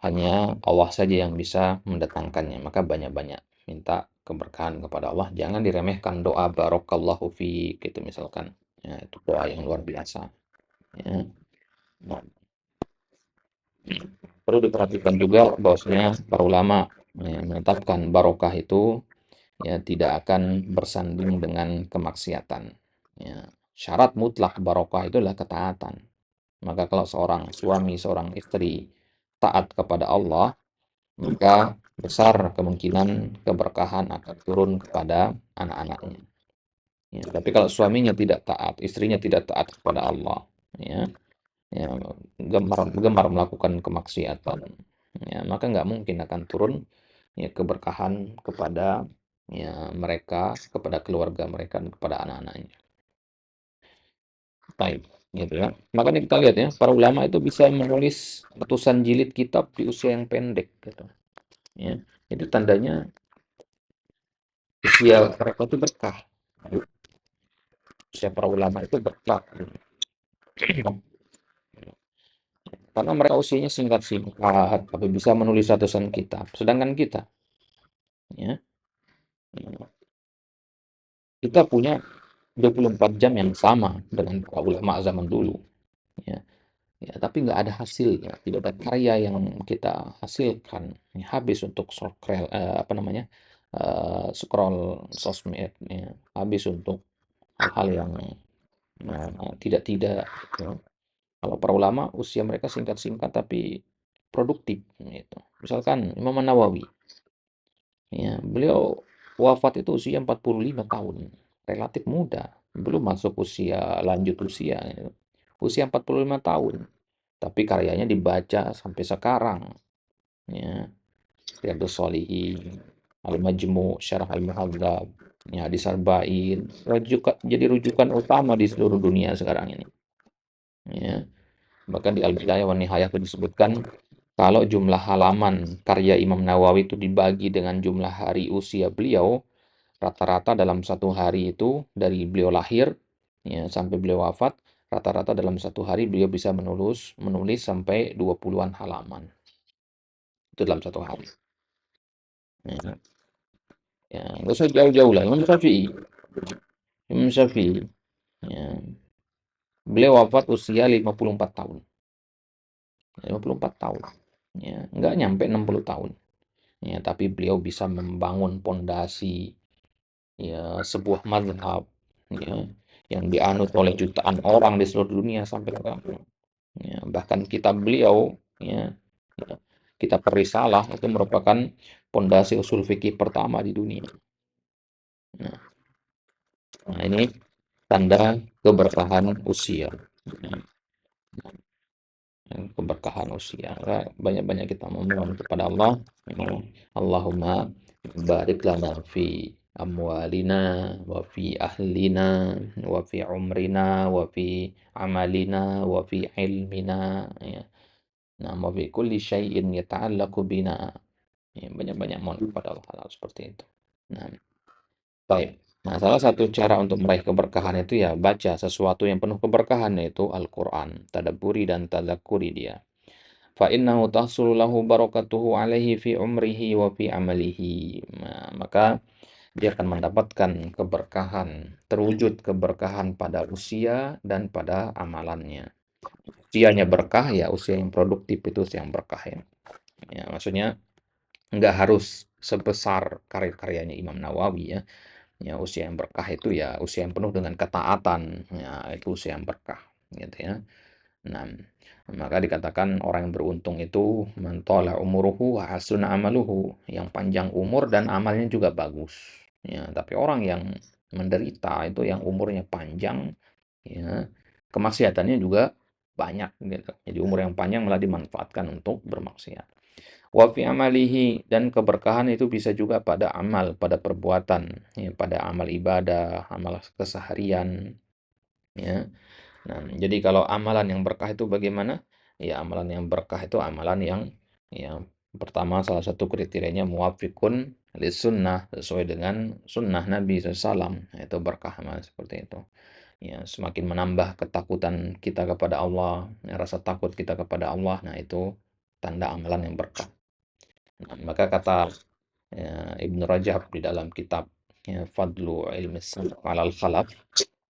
hanya Allah saja yang bisa mendatangkannya. Maka banyak-banyak minta keberkahan kepada Allah. Jangan diremehkan doa barokallahu fi gitu misalkan. Ya, itu doa yang luar biasa. Ya. Nah, perlu diperhatikan juga bahwasanya para ulama ya, menetapkan barokah itu ya tidak akan bersanding dengan kemaksiatan. Ya. Syarat mutlak barokah itu adalah ketaatan. Maka kalau seorang suami, seorang istri taat kepada Allah, maka besar kemungkinan keberkahan akan turun kepada anak-anaknya. Ya, tapi kalau suaminya tidak taat, istrinya tidak taat kepada Allah, ya, ya gemar melakukan kemaksiatan, ya, maka nggak mungkin akan turun ya keberkahan kepada ya mereka, kepada keluarga mereka, dan kepada anak-anaknya. Baik, gitu ya. Makanya kita lihat ya, para ulama itu bisa menulis ratusan jilid kitab di usia yang pendek, gitu. Ya, itu tandanya usia mereka itu berkah. Usia para ulama itu berkah. Karena mereka usianya singkat-singkat, tapi bisa menulis ratusan kitab. Sedangkan kita, ya, kita punya 24 jam yang sama dengan para ulama zaman dulu. Ya, ya, tapi nggak ada hasilnya, tidak ada karya yang kita hasilkan. Ya, habis untuk scroll, apa namanya, scroll sosmed, ya, habis untuk hal-hal yang tidak-tidak. Ya. Kalau para ulama usia mereka singkat-singkat tapi produktif gitu. Misalkan Imam Nawawi, ya, beliau wafat itu usia 45 tahun, relatif muda, belum masuk usia lanjut usia gitu. Usia 45 tahun, tapi karyanya dibaca sampai sekarang, ya. Riyadhus Shalihin, Al-Majmu', Syarah Al-Muhadzab, ya, Hadis Arba'in, jadi rujukan utama di seluruh dunia sekarang ini. Ya. Bahkan di Al-Bidayah wa Nihayah itu disebutkan kalau jumlah halaman karya Imam Nawawi itu dibagi dengan jumlah hari usia beliau, rata-rata dalam satu hari itu dari beliau lahir ya, sampai beliau wafat, rata-rata dalam satu hari beliau bisa menulis sampai 20-an halaman. Itu dalam satu hari. Ya, ya nggak usah jauh-jauh lah. Imam Syafi'i, ya, beliau wafat usia 54 tahun. 54 tahun. Ya, nggak nyampe 60 tahun. Ya, tapi beliau bisa membangun pondasi ya sebuah mazhab ya yang dianut oleh jutaan orang di seluruh dunia sampai sekarang. Ya, bahkan kitab beliau ya, ya, kitab Risalah itu merupakan pondasi usul fikih pertama di dunia. Nah, ini tanda keberkahan usia. Nah, keberkahan usia. Maka banyak-banyak kita memohon kepada Allah. Allahumma barik lana fi amwalina wa fi ahlina wa fi umrina wa fi amalina wa fi ilmina, ya. Nah, wa fi kulli syai'in yata'allaqu bina. Ya, banyak-banyak mohon kepada Allah hal seperti itu. Nah, baik. Nah, salah satu cara untuk meraih keberkahan itu ya baca sesuatu yang penuh keberkahan, yaitu Al-Quran. Tadabburi dan tadakkuri dia. Fa innahu tahsulu lahu barakatuhu alaihi fi umrihi wa fi amalihi. Nah, maka dia akan mendapatkan keberkahan, terwujud keberkahan pada usia dan pada amalannya. Usianya berkah, ya usia yang produktif itu usia yang berkah, ya. Ya, maksudnya nggak harus sebesar karya-karyanya Imam Nawawi, ya. Ya, usia yang berkah itu ya usia yang penuh dengan ketaatan, ya itu usia yang berkah, gitu ya. Nah, maka dikatakan orang yang beruntung itu man tala umuruhu wa hasuna amaluhu, yang panjang umur dan amalnya juga bagus. Ya, tapi orang yang menderita itu yang umurnya panjang, ya, kemaksiatannya juga banyak gitu. Jadi umur yang panjang malah dimanfaatkan untuk bermaksiat. Wa fi amalihi, dan keberkahan itu bisa juga pada amal, pada perbuatan, ya, pada amal ibadah, amal keseharian, ya. Nah, jadi kalau amalan yang berkah itu bagaimana? Ya, amalan yang berkah itu amalan yang, ya, pertama salah satu kriterianya muwafiqun sunnah, sesuai dengan sunnah Nabi SAW, itu berkah amal seperti itu. Ya, semakin menambah ketakutan kita kepada Allah, ya, rasa takut kita kepada Allah, nah itu tanda amalan yang berkah. Nah, maka kata, ya, Ibnu Rajab di dalam kitab, ya, Fadlu Ilmi Salaf alal Khalaf,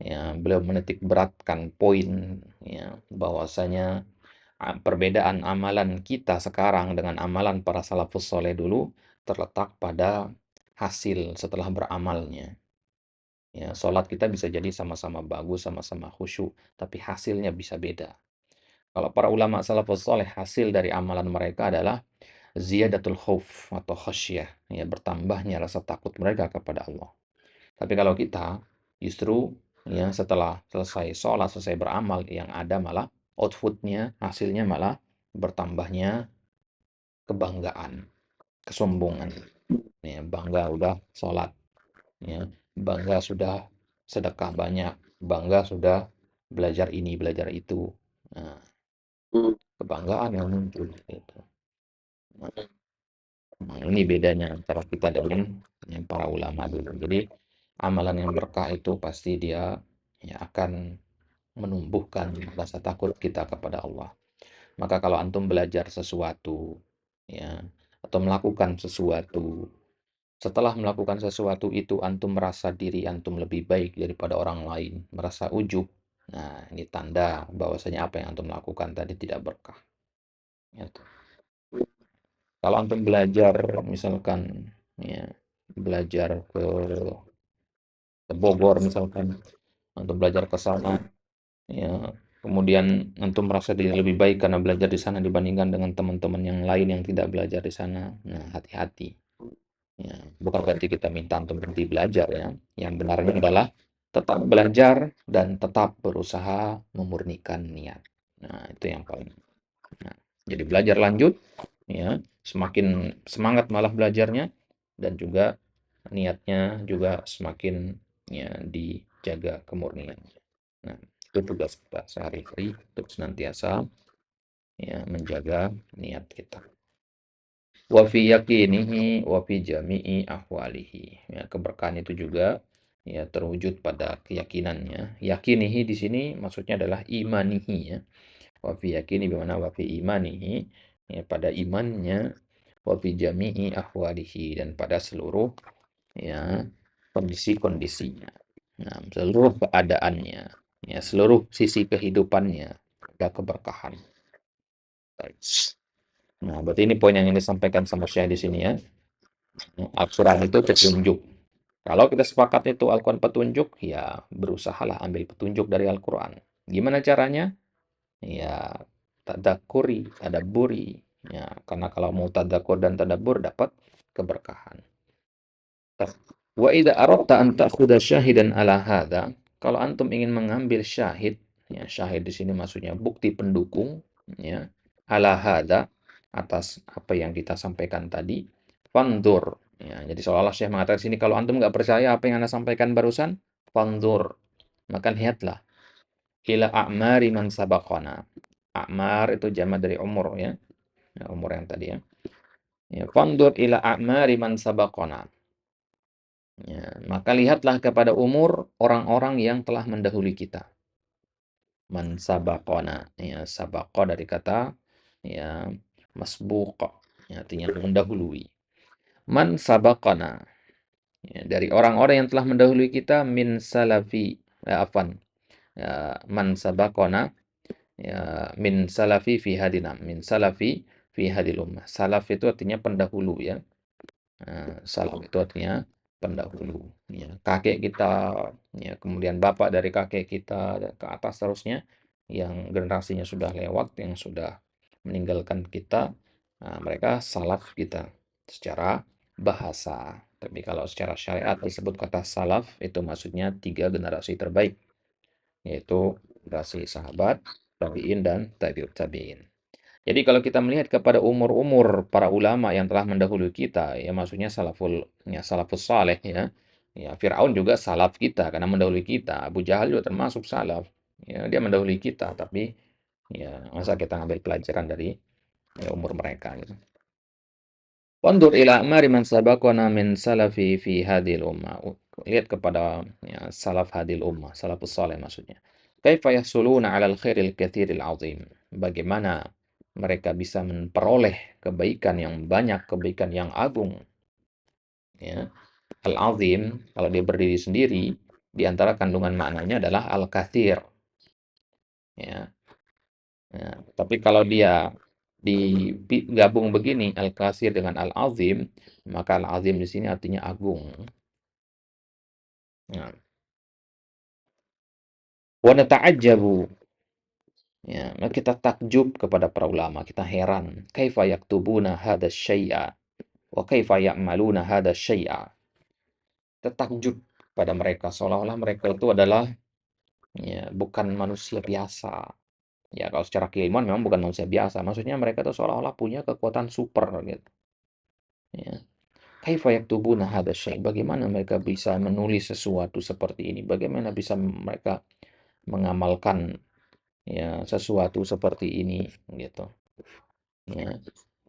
ya, beliau menitik beratkan poin, ya, bahwasanya perbedaan amalan kita sekarang dengan amalan para salafus soleh dulu terletak pada hasil setelah beramalnya. Ya, sholat kita bisa jadi sama-sama bagus, sama-sama khusyuk, tapi hasilnya bisa beda. Kalau para ulama salafus soleh, hasil dari amalan mereka adalah ziyadatul khauf atau khasyah, ya, bertambahnya rasa takut mereka kepada Allah. Tapi kalau kita justru, ya, setelah selesai sholat, selesai beramal, yang ada malah outputnya, hasilnya malah bertambahnya kebanggaan, kesombongan. Ya, bangga udah sholat, ya, bangga sudah sedekah banyak, bangga sudah belajar ini, belajar itu. Nah, kebanggaan yang muncul gitu. Nah, ini bedanya antara kita dengan yang para ulama dulu. Jadi amalan yang berkah itu pasti dia, ya, akan menumbuhkan rasa takut kita kepada Allah. Maka kalau antum belajar sesuatu, ya, atau melakukan sesuatu, setelah melakukan sesuatu itu antum merasa diri antum lebih baik daripada orang lain, merasa ujub. Nah, ini tanda bahwasanya apa yang antum lakukan tadi tidak berkah. Gitu. Kalau antum belajar misalkan, ya, belajar ke Bogor misalkan, antum belajar ke sana, ya, kemudian antum merasa diri lebih baik karena belajar di sana dibandingkan dengan teman-teman yang lain yang tidak belajar di sana. Nah, hati-hati. Ya, bukan berarti kita minta antum berhenti belajar, ya. Yang benarnya adalah tetap belajar dan tetap berusaha memurnikan niat. Nah, itu yang paling. Nah, jadi belajar lanjut, ya, semakin semangat malah belajarnya, dan juga niatnya juga semakin, ya, dijaga kemurnian. Nah, itu tugas kita sehari-hari untuk senantiasa, ya, menjaga niat kita. Wa fi yaqinihi wa fi jami'i ahwalihi. Ya, keberkahan itu juga, ya, terwujud pada keyakinannya. Yakinihi di sini maksudnya adalah imanihi, ya. Wa fi yakini bermakna wa fi imanihi, ya, pada imannya, wa fi jami'i ahwalihi, dan pada seluruh, ya, kondisi-kondisinya. Nah, seluruh keadaannya, ya, seluruh sisi kehidupannya ada keberkahan. Baik. Nah, berarti ini poin yang ingin disampaikan sama Syekh di sini, ya. Al-Quran itu petunjuk. Kalau kita sepakat itu Al-Quran petunjuk, ya berusahalah ambil petunjuk dari Al-Quran. Gimana caranya? Ya tadakuri, tadaburi, Ya, karena kalau mau tadakur dan tadabbur dapat keberkahan. Wa idza aradta an ta'khudha syahidan ala hadza, kalau antum ingin mengambil syahid, ya syahid di sini maksudnya bukti pendukung, ya, ala hadza, atas apa yang kita sampaikan tadi, fanzur. Ya, jadi seolah-olah Syekh mengatakan sini kalau antum nggak percaya apa yang Anda sampaikan barusan, fanzur. Maka lihatlah ila a'mari man sabaqana. A'mar itu jamak dari umur ya. Ya, umur yang tadi ya. Ya, fanzur ila a'mari man sabaqana. Ya, maka lihatlah kepada umur orang-orang yang telah mendahului kita. Man sabaqona. Ya, sabaqa dari kata ya masbuq. Ya, artinya mendahului. Man sabaqona. Ya, dari orang-orang yang telah mendahului kita min salafi. Afan. Ya, man sabaqona. Ya, min salafi fi hadina. Min salafi fi hadil ummah. Salaf itu artinya pendahulu ya. Salaf itu artinya pendahulu. Ya, kakek kita, ya, kemudian bapak dari kakek kita dan ke atas terusnya, yang generasinya sudah lewat, yang sudah meninggalkan kita, mereka salaf kita secara bahasa. Tapi kalau secara syariat disebut kata salaf, itu maksudnya 3 generasi terbaik, yaitu generasi sahabat, tabi'in, dan tabi'ut tabi'in. Jadi kalau kita melihat kepada umur-umur para ulama yang telah mendahului kita, ya maksudnya salafus saleh ya. Ya, Firaun juga salaf kita karena mendahului kita. Abu Jahal juga termasuk salaf. Ya, dia mendahului kita, tapi ya masa kita ngambil pelajaran dari ya, umur mereka gitu. Wandur ila amari man sabaqana min salafi fi hadhil ummah. Lihat kepada ya, salaf hadil ummah, salafus saleh maksudnya. Kaifa yahsuluna 'alal khairil katsiril 'azim. Bagaimana mereka bisa memperoleh kebaikan yang banyak, kebaikan yang agung, ya. Al-'azim kalau dia berdiri sendiri, di antara kandungan maknanya adalah al-katsir, ya. Ya, tapi kalau dia digabung begini al-katsir dengan al-'azim, maka al-'azim di sini artinya agung. Nah, wa nata'ajjabu, ya, maka kita takjub kepada para ulama, kita heran, kaifa yaktubuna hadha syai'a wa kaifa ya'maluna hadha syai'a. Kita takjub pada mereka seolah-olah mereka itu adalah ya, bukan manusia biasa. Ya, kalau secara keilmuan memang bukan manusia biasa. Maksudnya mereka itu seolah-olah punya kekuatan super gitu. Ya. Kaifa yaktubuna hadha syai'? Bagaimana mereka bisa menulis sesuatu seperti ini? Bagaimana bisa mereka mengamalkan ya sesuatu seperti ini gitu. Ya.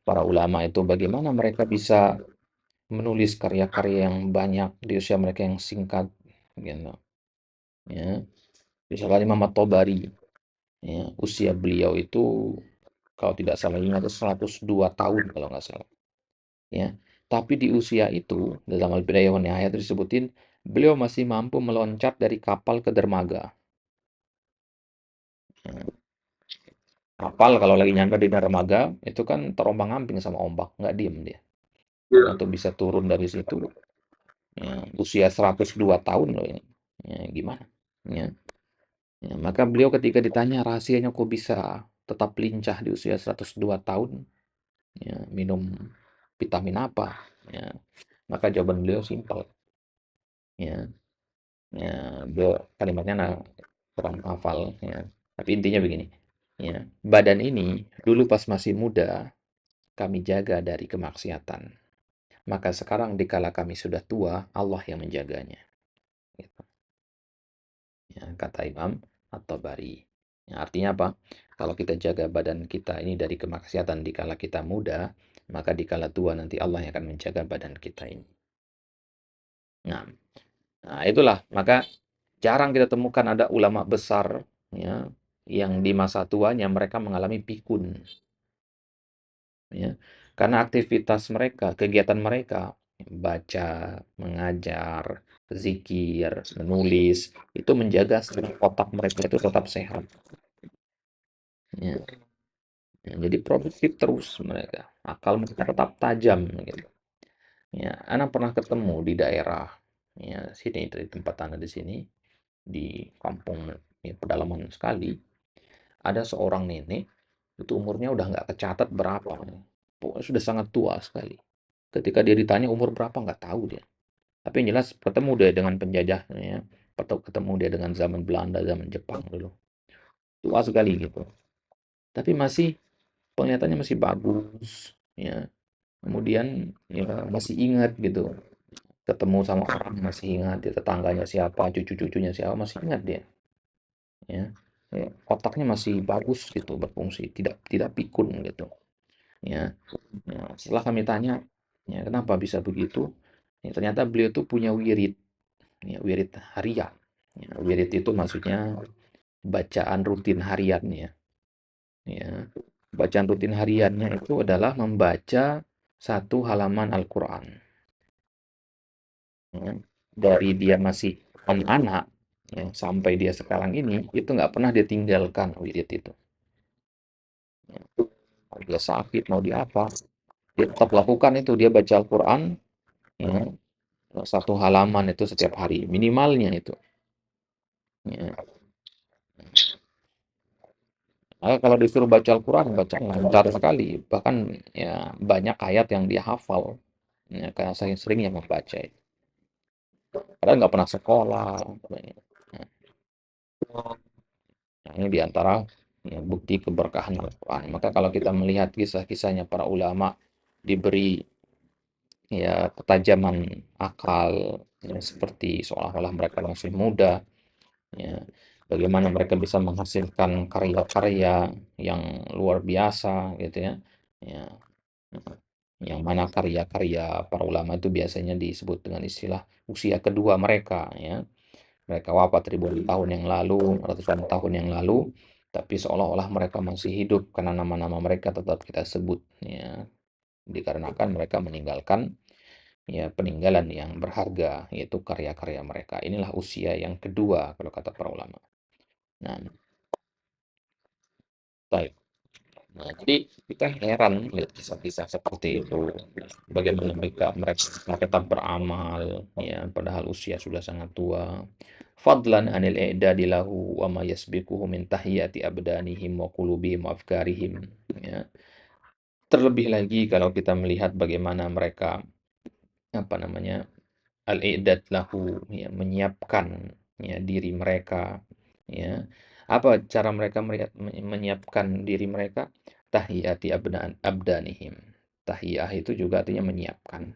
Para ulama itu bagaimana mereka bisa menulis karya-karya yang banyak di usia mereka yang singkat gitu. Ya. Misalnya Imam At-Tabari, ya, usia beliau itu kalau tidak salah ingat 102 tahun kalau nggak salah. Ya. Tapi di usia itu dalam Al-Bidayah wa Nihayah disebutin beliau masih mampu meloncat dari kapal ke dermaga. Ya. Kapal kalau lagi nyampe di dermaga itu kan terombang-ambing sama ombak, nggak diem dia. Ya. Untuk bisa turun dari situ, ya, usia 102 tahun loh ini. Ya, gimana? Ya. Ya, maka beliau ketika ditanya rahasianya kok bisa tetap lincah di usia 102 tahun, ya, minum vitamin apa? Ya, maka jawaban beliau simpel. Ya, ya, beliau kalimatnya kurang hafal. Ya. Tapi intinya begini. Ya, badan ini dulu pas masih muda kami jaga dari kemaksiatan. Maka sekarang dikala kami sudah tua, Allah yang menjaganya. Gitu. Ya, kata Imam At-Tabari. Ya, artinya apa? Kalau kita jaga badan kita ini dari kemaksiatan dikala kita muda, maka dikala tua nanti Allah yang akan menjaga badan kita ini. Nah, nah itulah. Maka jarang kita temukan ada ulama besar ya yang di masa tuanya mereka mengalami pikun. Ya. Karena aktivitas mereka, kegiatan mereka, baca, mengajar, zikir, menulis, itu menjaga otak mereka itu tetap sehat. Ya. Ya, jadi produktif terus mereka, akal mereka tetap tajam gitu. Ya, anak pernah ketemu di daerah ya sini dari tempat anak di sini di kampung ya, pedalaman sekali ada seorang nenek itu umurnya udah nggak kecatat berapa. Pokoknya sudah sangat tua sekali. Ketika dia ditanya umur berapa, nggak tahu dia. Tapi yang jelas ketemu dia dengan penjajahnya, atau ketemu dia dengan zaman Belanda, zaman Jepang dulu. Tua sekali gitu. Tapi masih penglihatannya masih bagus, ya. Kemudian ya masih ingat gitu. Ketemu sama orang masih ingat, dia tetangganya siapa, cucu-cucunya siapa masih ingat dia, ya. Otaknya masih bagus gitu berfungsi, tidak tidak pikun gitu, ya. Ya, setelah kami tanya, ya kenapa bisa begitu? Ya, ternyata beliau tuh punya wirid, ya, wirid harian. Ya, wirid itu maksudnya bacaan rutin hariannya, ya. Bacaan rutin hariannya itu adalah membaca satu halaman Al-Quran, ya. Dari dia masih anak, ya, sampai dia sekarang ini, itu nggak pernah dia tinggalkan wirid itu. Ya. Mau dia sakit, mau dia apa, dia tetap lakukan itu. Dia baca Al-Quran, ya, satu halaman itu setiap hari, minimalnya itu. Ya. Kalau disuruh baca Al-Quran, baca lancar sekali. Bahkan ya banyak ayat yang dia hafal. Ya, karena saking seringnya membaca itu. Padahal nggak pernah sekolah. Nah, ini diantara ya, bukti keberkahan Al-Quran. Maka kalau kita melihat kisah-kisahnya para ulama diberi ya ketajaman akal, ya, seperti seolah-olah mereka masih muda, ya, bagaimana mereka bisa menghasilkan karya-karya yang luar biasa gitu ya. Ya, yang mana karya-karya para ulama itu biasanya disebut dengan istilah usia kedua mereka, ya. Mereka wafat ribuan tahun yang lalu, ratusan tahun yang lalu, tapi seolah-olah mereka masih hidup karena nama-nama mereka tetap kita sebut, ya. Dikarenakan mereka meninggalkan ya peninggalan yang berharga, yaitu karya-karya mereka. Inilah usia yang kedua kalau kata para ulama. Nah, baik. Nah, jadi kita heran lihat kisah-kisah seperti itu. Bagaimana mereka tetap beramal, ya, padahal usia sudah sangat tua. Fadlan anil i'dadi lahu wa ma yasbiquhu min tahiyati abdanihim wa qulubihim wa afkarihim. Ya. Terlebih lagi kalau kita melihat bagaimana mereka apa namanya al-i'dad lahu, ya, menyiapkan ya diri mereka, ya. Apa cara mereka menyiapkan diri mereka? Tahiyati abdanihim. Tahiyah itu juga artinya menyiapkan.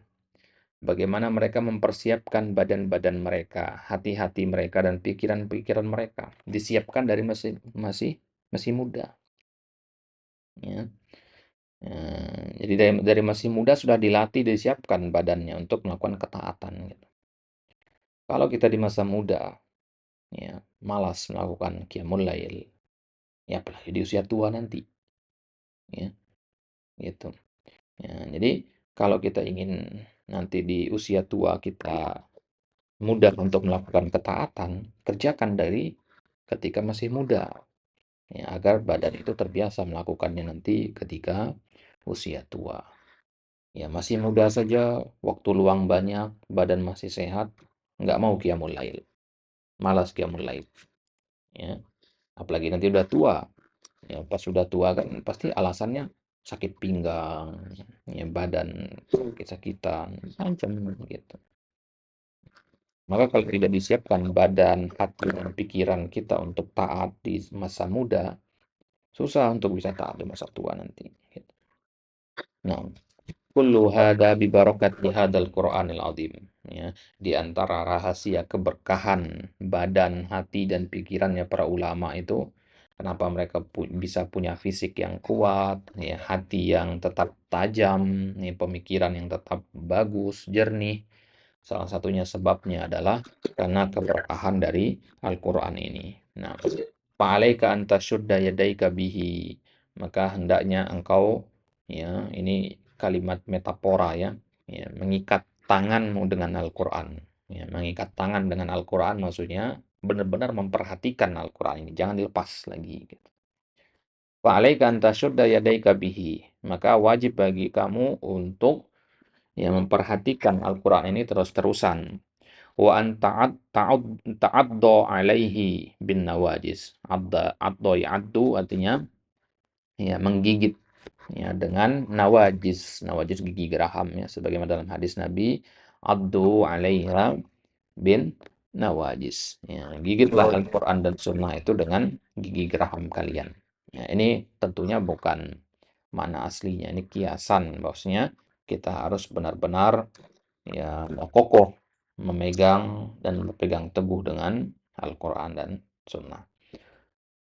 Bagaimana mereka mempersiapkan badan-badan mereka, hati-hati mereka dan pikiran-pikiran mereka disiapkan dari masih masih masih muda, ya. Jadi dari masih muda sudah dilatih, disiapkan badannya untuk melakukan ketaatan gitu. Kalau kita di masa muda, ya, malas melakukan qiyamul lail, ya apalagi di usia tua nanti, ya, gitu. Ya, jadi kalau kita ingin nanti di usia tua kita mudah untuk melakukan ketaatan, kerjakan dari ketika masih muda, ya, agar badan itu terbiasa melakukannya nanti ketika usia tua. Ya, masih muda saja, waktu luang banyak, badan masih sehat, nggak mau qiyamul lail, malas qiyamul lail, ya. Apalagi nanti udah tua, ya pas sudah tua kan pasti alasannya sakit pinggang, ya badan sakit-sakitan, macam gitu. Maka kalau tidak disiapkan badan, hati, dan pikiran kita untuk taat di masa muda, susah untuk bisa taat di masa tua nanti, gitu. Nah, kullu hada bi barakati hadzal Qur'anil azim, ya. Di antara rahasia keberkahan badan, hati, dan pikirannya para ulama itu, kenapa mereka bisa punya fisik yang kuat, ya, hati yang tetap tajam, ya, pemikiran yang tetap bagus, jernih. Salah satunya sebabnya adalah karena keberkahan dari Al-Quran ini. Nah, fa'alaika an tasyudda yadaika bihi. Maka hendaknya engkau, ya, ini kalimat metafora, ya, ya, mengikat tanganmu dengan Al-Quran. Ya, mengikat tangan dengan Al-Quran maksudnya benar-benar memperhatikan Al-Quran ini, jangan dilepas lagi, gitu. Fa'alaika an tasyudda yadaika bihi. Maka wajib bagi kamu untuk ya memperhatikan Al-Quran ini terus-terusan. Wa an ta'addo alaihi bin nawajis. Adda ya'addu artinya ya menggigit ya dengan nawajis. Nawajis gigi geraham ya sebagaimana dalam hadis Nabi, "Addu 'alaiha bin nawajis." Ya, gigitlah Al-Qur'an dan Sunnah itu dengan gigi geraham kalian. Ya, ini tentunya bukan makna aslinya, ini kiasan bahwasanya kita harus benar-benar ya kokoh memegang dan berpegang teguh dengan Al-Qur'an dan Sunnah.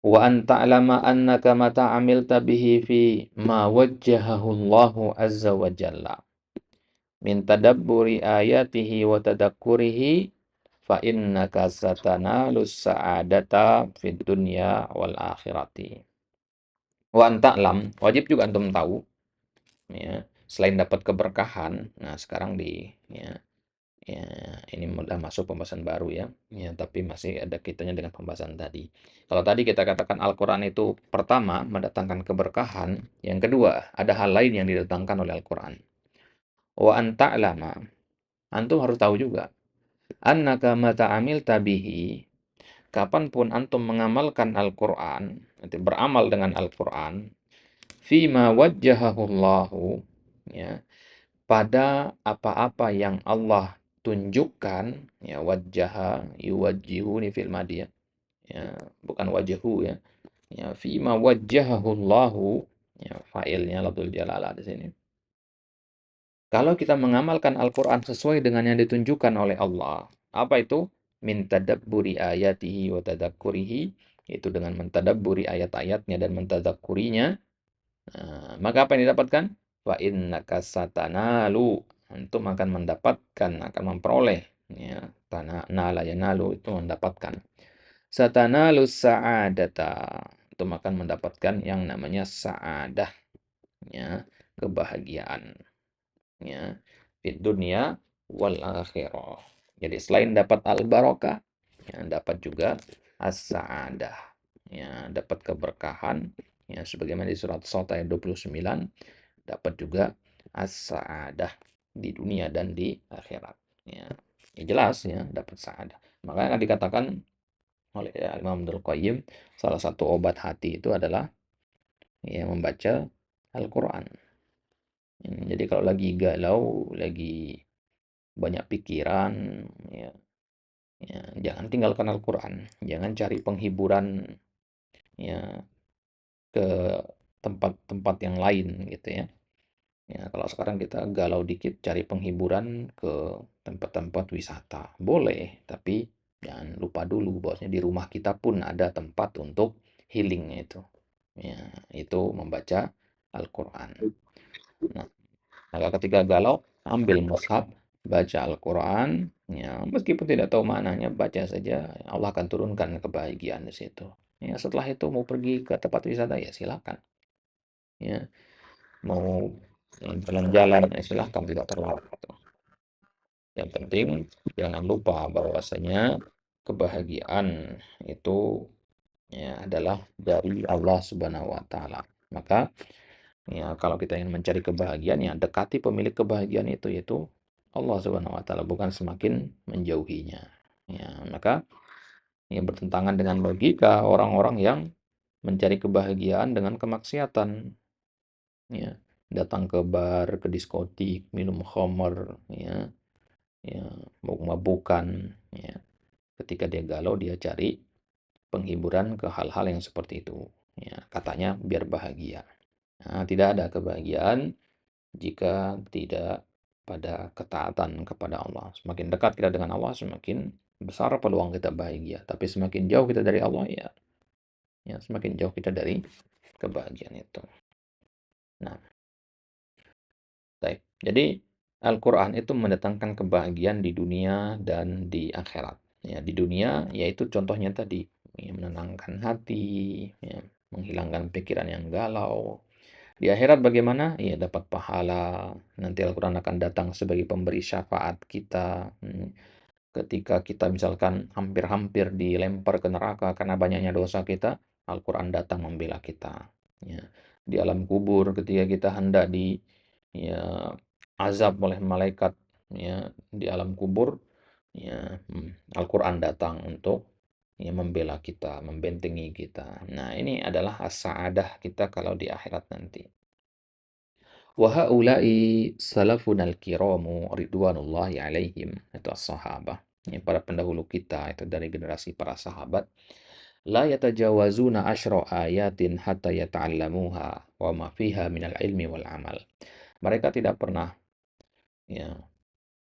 Wa an ta'lama annaka mata 'amilta bihi fi ma wajjahahu Allahu azza wa jalla min tadabburi ayatihi wa tadakkurihi fa innaka satanalus sa'adata fid dunya wal akhirati. Wa an ta'lam, wajib juga antum tahu ya, selain dapat keberkahan. Nah, sekarang ya, ini udah masuk pembahasan baru ya. Ya, tapi masih ada kaitannya dengan pembahasan tadi. Kalau tadi kita katakan Al-Qur'an itu pertama mendatangkan keberkahan, yang kedua ada hal lain yang didatangkan oleh Al-Qur'an. Wa an ta'lama, antum harus tahu juga, annaka mata amilta bihi, kapanpun antum mengamalkan Al-Qur'an, nanti beramal dengan Al-Qur'an, fima wajjahahu Allahu, ya, pada apa-apa yang Allah tunjukkan, ya wajjaha yuwajjihu ini fil madhi ya, bukan wajhu ya. Ya fima wajjahahu Allahu, ya fa'ilnya lafzul jalalah di sini. Kalau kita mengamalkan Al-Qur'an sesuai dengan yang ditunjukkan oleh Allah, apa itu? Min tadabburi ayatihi wa tadakkurihi, itu dengan mentadabburi ayat-ayatnya dan mentadakkurinya. Nah, maka apa yang didapatkan? Wa innaka satanalu, antum akan mendapatkan, akan memperoleh ya, nala yanalu itu mendapatkan. Satanalu sa'adata, antum akan mendapatkan yang namanya sa'adah ya, kebahagiaan ya, fid dunya wal akhirah. Jadi selain dapat al-barakah, ya, dapat juga as-sa'adah. Ya, dapat keberkahan ya sebagaimana di surat Shad ayat 29, dapat juga as-sa'adah di dunia dan di akhirat. Ya, ya jelas ya dapat sa'adah. Makanya dikatakan oleh Imam Abdul Qayyim, salah satu obat hati itu adalah ya membaca Al-Qur'an. Jadi kalau lagi galau, lagi banyak pikiran, ya, ya jangan tinggalkan Al-Qur'an. Jangan cari penghiburan ya ke tempat-tempat yang lain gitu ya. Ya, kalau sekarang kita galau dikit cari penghiburan ke tempat-tempat wisata. Boleh, tapi jangan lupa dulu bahwasanya di rumah kita pun ada tempat untuk healingnya itu. Ya, itu membaca Al-Qur'an. Nah, maka ketika galau, ambil mushaf, baca Al-Qur'an, ya meskipun tidak tahu maknanya, baca saja, Allah akan turunkan kebahagiaan di situ. Ya, setelah itu mau pergi ke tempat wisata ya silakan. Ya, mau jalan-jalan ya silahkan, tidak terlarang itu. Yang penting jangan lupa bahwasanya kebahagiaan itu ya adalah dari Allah Subhanahu wa taala. Maka ya kalau kita ingin mencari kebahagiaan ya dekati pemilik kebahagiaan itu yaitu Allah Subhanahu wa taala, bukan semakin menjauhinya. Ya, maka ya bertentangan dengan logika orang-orang yang mencari kebahagiaan dengan kemaksiatan. Ya, datang ke bar, ke diskotik, minum khamar, ya, mabuk-mabukan, ya. Ketika dia galau, dia cari penghiburan ke hal-hal yang seperti itu. Ya, katanya biar bahagia. Nah, tidak ada kebahagiaan jika tidak pada ketaatan kepada Allah. Semakin dekat kita dengan Allah, semakin besar peluang kita bahagia. Tapi semakin jauh kita dari Allah, ya semakin jauh kita dari kebahagiaan itu. Nah, baik. Jadi Al-Quran itu mendatangkan kebahagiaan di dunia dan di akhirat. Ya, di dunia yaitu contohnya tadi ya, menenangkan hati, ya, menghilangkan pikiran yang galau. Di akhirat bagaimana? Ya dapat pahala. Nanti Al-Quran akan datang sebagai pemberi syafaat kita. Ketika kita misalkan hampir-hampir dilempar ke neraka karena banyaknya dosa kita, Al-Quran datang membela kita. Ya. Di alam kubur ketika kita hendak ya, azab oleh malaikat ya di alam kubur, ya Al-Quran datang untuk ya membela kita, membentengi kita. Nah, ini adalah as-sa'adah kita kalau di akhirat nanti. Wa haula'i salafunal kiramu ridwanullahi alaihim, itu as-sahabah. Ya, para pendahulu kita itu dari generasi para sahabat. La yatajawazuna asyra ayatin hatta yata'allamuha wa ma fiha minal ilmi wal amal. Mereka tidak pernah ya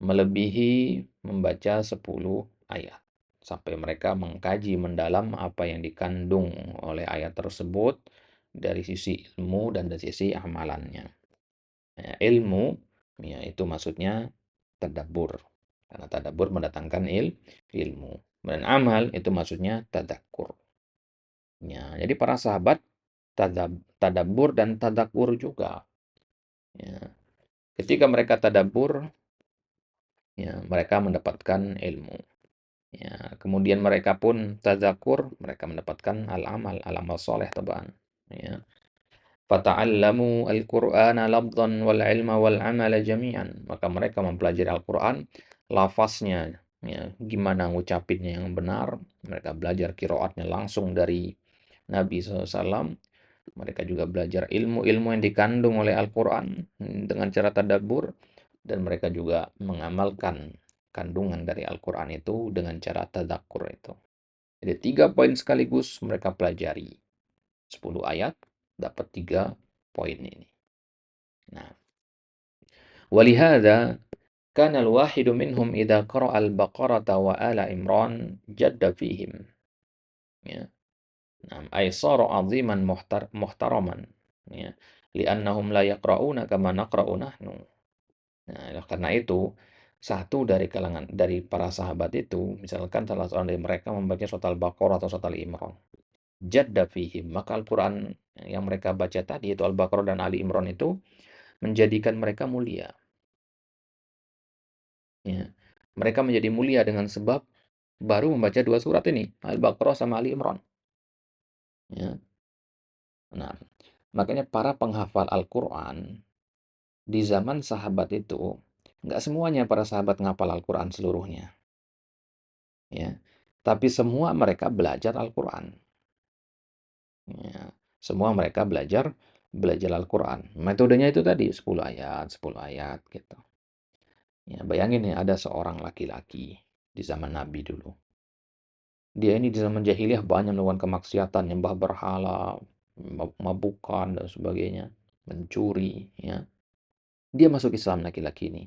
melebihi membaca 10 ayat sampai mereka mengkaji mendalam apa yang dikandung oleh ayat tersebut dari sisi ilmu dan dari sisi amalannya. Ya, ilmu ya itu maksudnya tadabbur. Karena tadabbur mendatangkan ilmu. Dan amal itu maksudnya tadakkur. Ya, jadi para sahabat tadabbur dan tadakkur juga. Ya. Ketika mereka tadabbur, ya, mereka mendapatkan ilmu. Ya, kemudian mereka pun tadzakur, mereka mendapatkan al-amal soleh taban. Ya. Fata'allamu al-Qur'ana lafdhan wal ilma wal amala jami'an. Maka mereka mempelajari Al-Qur'an, lafaznya, ya, gimana ngucapinnya yang benar. Mereka belajar qiraatnya langsung dari Nabi SAW. Mereka juga belajar ilmu-ilmu yang dikandung oleh Al-Qur'an dengan cara tadabbur. Dan mereka juga mengamalkan kandungan dari Al-Quran itu dengan cara tadakkur itu. Jadi 3 poin sekaligus mereka pelajari. 10 ayat dapat 3 poin ini. Nah, walihada kana al-wahidu minhum idza qara'a al-baqarata wa ala imran jadda fihim. Ya. Nah, ay sara 'aziman muhtaraman. Ya. Li'annahum la yaqra'una kama naqra'u nahnu. Nah, karena itu satu dari kalangan dari para sahabat itu, misalkan salah seorang dari mereka membaca surat Al-Baqarah atau surat Al-Imran, jadda fihim, maka Al-Quran yang mereka baca tadi itu Al-Baqarah dan Ali Imran itu menjadikan mereka mulia. Ya. Mereka menjadi mulia dengan sebab baru membaca 2 surat ini, Al-Baqarah sama Ali Imran. Ya. Nah, makanya para penghafal Al-Quran di zaman sahabat itu, nggak semuanya para sahabat ngapal Al-Quran seluruhnya. Ya. Tapi semua mereka belajar Al-Quran. Ya. Semua mereka belajar belajar Al-Quran. Metodenya itu tadi 10 ayat, 10 ayat gitu. Ya, bayangin ya ada seorang laki-laki di zaman Nabi dulu. Dia ini di zaman jahiliyah banyak melakukan kemaksiatan, nyembah berhala, mabukan dan sebagainya, mencuri, ya. Dia masuk Islam laki-laki ini.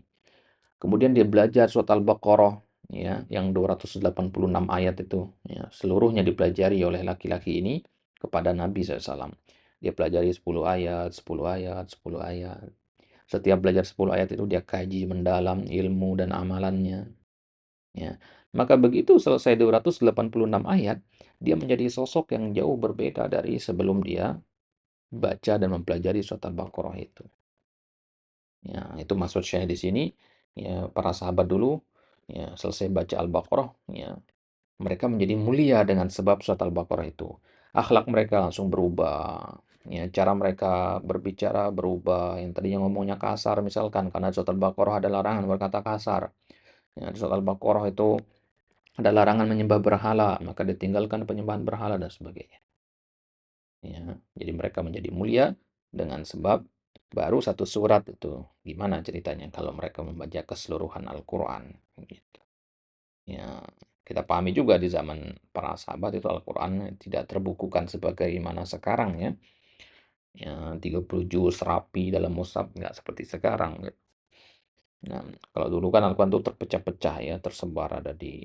Kemudian dia belajar surat Al-Baqarah, ya, yang 286 ayat itu, ya, seluruhnya dipelajari oleh laki-laki ini kepada Nabi SAW. Dia pelajari 10 ayat, 10 ayat, 10 ayat. Setiap belajar 10 ayat itu dia kaji mendalam ilmu dan amalannya. Ya. Maka begitu selesai 286 ayat, dia menjadi sosok yang jauh berbeda dari sebelum dia baca dan mempelajari surat Al-Baqarah itu. Ya, itu maksud saya di sini. Ya, para sahabat dulu, ya, selesai baca Al-Baqarah, ya, mereka menjadi mulia dengan sebab surat Al-Baqarah itu. Akhlak mereka langsung berubah. Ya, cara mereka berbicara berubah. Yang tadinya ngomongnya kasar misalkan karena surat Al-Baqarah ada larangan berkata kasar. Ya, di surat Al-Baqarah itu ada larangan menyembah berhala, maka ditinggalkan penyembahan berhala dan sebagainya. Ya, jadi mereka menjadi mulia dengan sebab baru 1 surat itu. Gimana ceritanya kalau mereka membaca keseluruhan Al-Quran? Gitu. Ya, kita pahami juga di zaman para sahabat itu Al-Quran tidak terbukukan sebagaimana sekarang ya. Ya, 30 juz rapi dalam mushaf nggak seperti sekarang. Gitu. Nah, kalau dulu kan Al-Quran itu terpecah-pecah ya, tersebar ada di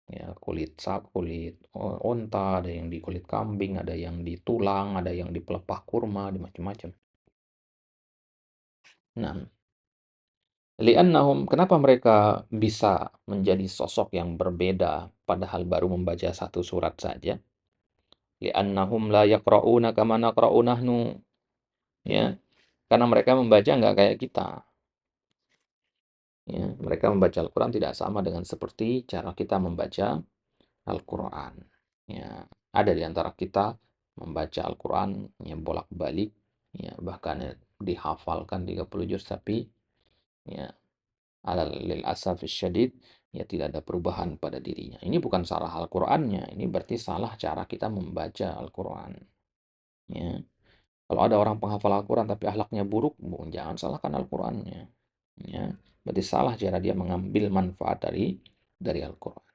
ya kulit onta, ada yang di kulit kambing, ada yang di tulang, ada yang di pelepah kurma, di macam-macam. Nah, kenapa mereka bisa menjadi sosok yang berbeda padahal baru membaca 1 surat saja? Li'annahum la yaqra'una kama naqra'u nahnu. Ya, karena mereka membaca nggak kayak kita. Ya, mereka membaca Al-Quran tidak sama dengan seperti cara kita membaca Al-Quran. Ya, ada di antara kita membaca Al-Quran ya bolak-balik, ya bahkan dihafalkan 30 juz tapi ya alal lil asaf syadid ya tidak ada perubahan pada dirinya. Ini bukan salah Al-Qur'annya, ini berarti salah cara kita membaca Al-Qur'an, ya. Kalau ada orang penghafal Al-Qur'an tapi akhlaknya buruk, jangan salahkan Al-Qur'annya, ya. Berarti salah cara dia mengambil manfaat dari Al-Qur'an.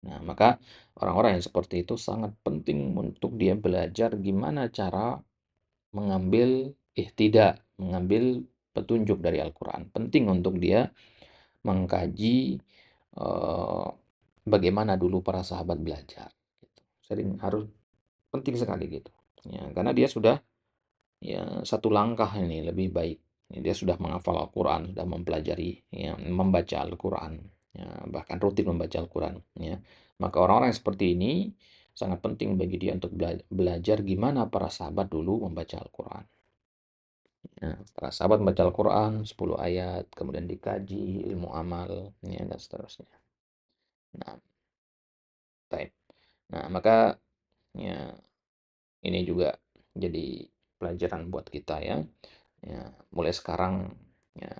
Nah, maka orang-orang yang seperti itu sangat penting untuk dia belajar gimana cara mengambil mengambil petunjuk dari Al-Qur'an. Penting untuk dia mengkaji, bagaimana dulu para sahabat belajar, gitu. Penting sekali gitu, ya, karena dia sudah, ya, satu langkah ini lebih baik. Dia sudah menghafal Al-Qur'an, sudah mempelajari, ya, membaca Al-Qur'an, ya, bahkan rutin membaca Al-Qur'an, ya. Maka orang-orang yang seperti ini sangat penting bagi dia untuk belajar gimana para sahabat dulu membaca Al-Qur'an. Ya, para sahabat membaca Al-Qur'an 10 ayat, kemudian dikaji ilmu amal, ya, dan seterusnya. Nah, baik. Nah, maka, ya, ini juga jadi pelajaran buat kita, ya. Ya, mulai sekarang, ya,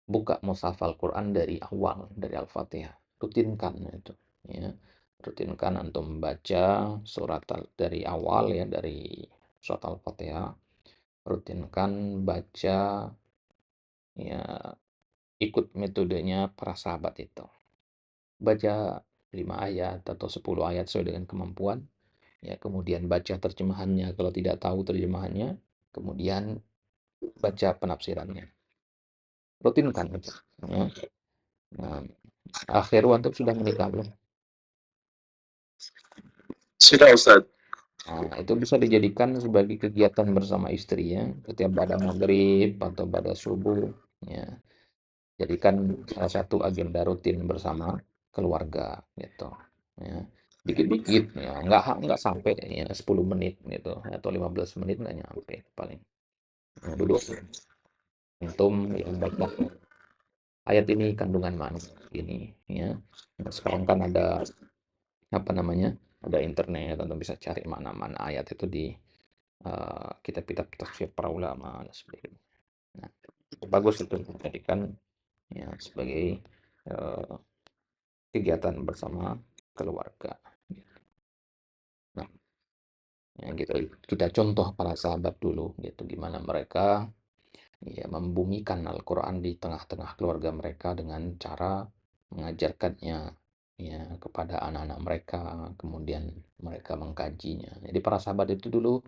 buka mushaf Al-Qur'an dari awal, dari Al-Fatihah. Rutinkan itu, ya. Rutinkan untuk membaca surat dari awal, ya, dari surat Al-Fatihah. Rutinkan baca, ya, ikut metodenya para sahabat itu. Baca 5 ayat atau 10 ayat sesuai dengan kemampuan, ya, kemudian baca terjemahannya kalau tidak tahu terjemahannya, kemudian baca penafsirannya. Rutinkan itu, ya. Nah, akhir antum sudah menikah belum? Sudah Ustaz. Nah, itu bisa dijadikan sebagai kegiatan bersama istri, ya. Setiap pada maghrib atau pada subuh, ya. Jadikan salah satu agenda rutin bersama keluarga, gitu, ya. Dikit-dikit, ya, nggak sampai, ya, 10 menit gitu atau 15 menit nggak nyampe paling. Nah, duduk antum yang baca ayat ini kandungan mana ini, ya. Nah, sekarang kan ada apa namanya, ada internet, atau bisa cari mana-mana ayat itu di kitab-kitab tafsir para ulama dan sebagainya. Nah, bagus itu dijadikan, ya, sebagai eh, kegiatan bersama keluarga. Nah, ya, kita contoh para sahabat dulu gitu, gimana mereka, ya, membumikan Al-Quran di tengah-tengah keluarga mereka dengan cara mengajarkannya, ya, kepada anak-anak mereka, kemudian mereka mengkajinya. Jadi para sahabat itu dulu,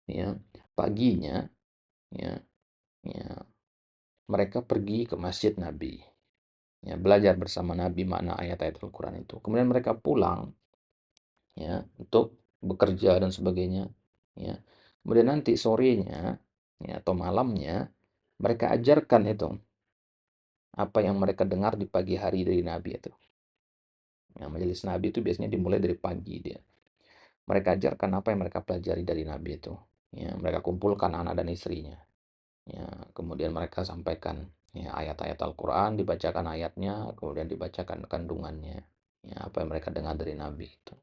ya, paginya, ya, ya, mereka pergi ke masjid Nabi, ya, belajar bersama Nabi makna ayat-ayat Al-Quran itu. Kemudian mereka pulang, ya, untuk bekerja dan sebagainya, ya. Kemudian nanti sorenya, ya, atau malamnya mereka ajarkan itu apa yang mereka dengar di pagi hari dari Nabi itu. Ya, majelis Nabi itu biasanya dimulai dari pagi dia. Mereka ajarkan apa yang mereka pelajari dari Nabi itu. Ya, mereka kumpulkan anak dan istrinya. Ya, kemudian mereka sampaikan, ya, ayat-ayat Al-Quran, dibacakan ayatnya, kemudian dibacakan kandungannya. Ya, apa yang mereka dengar dari Nabi itu.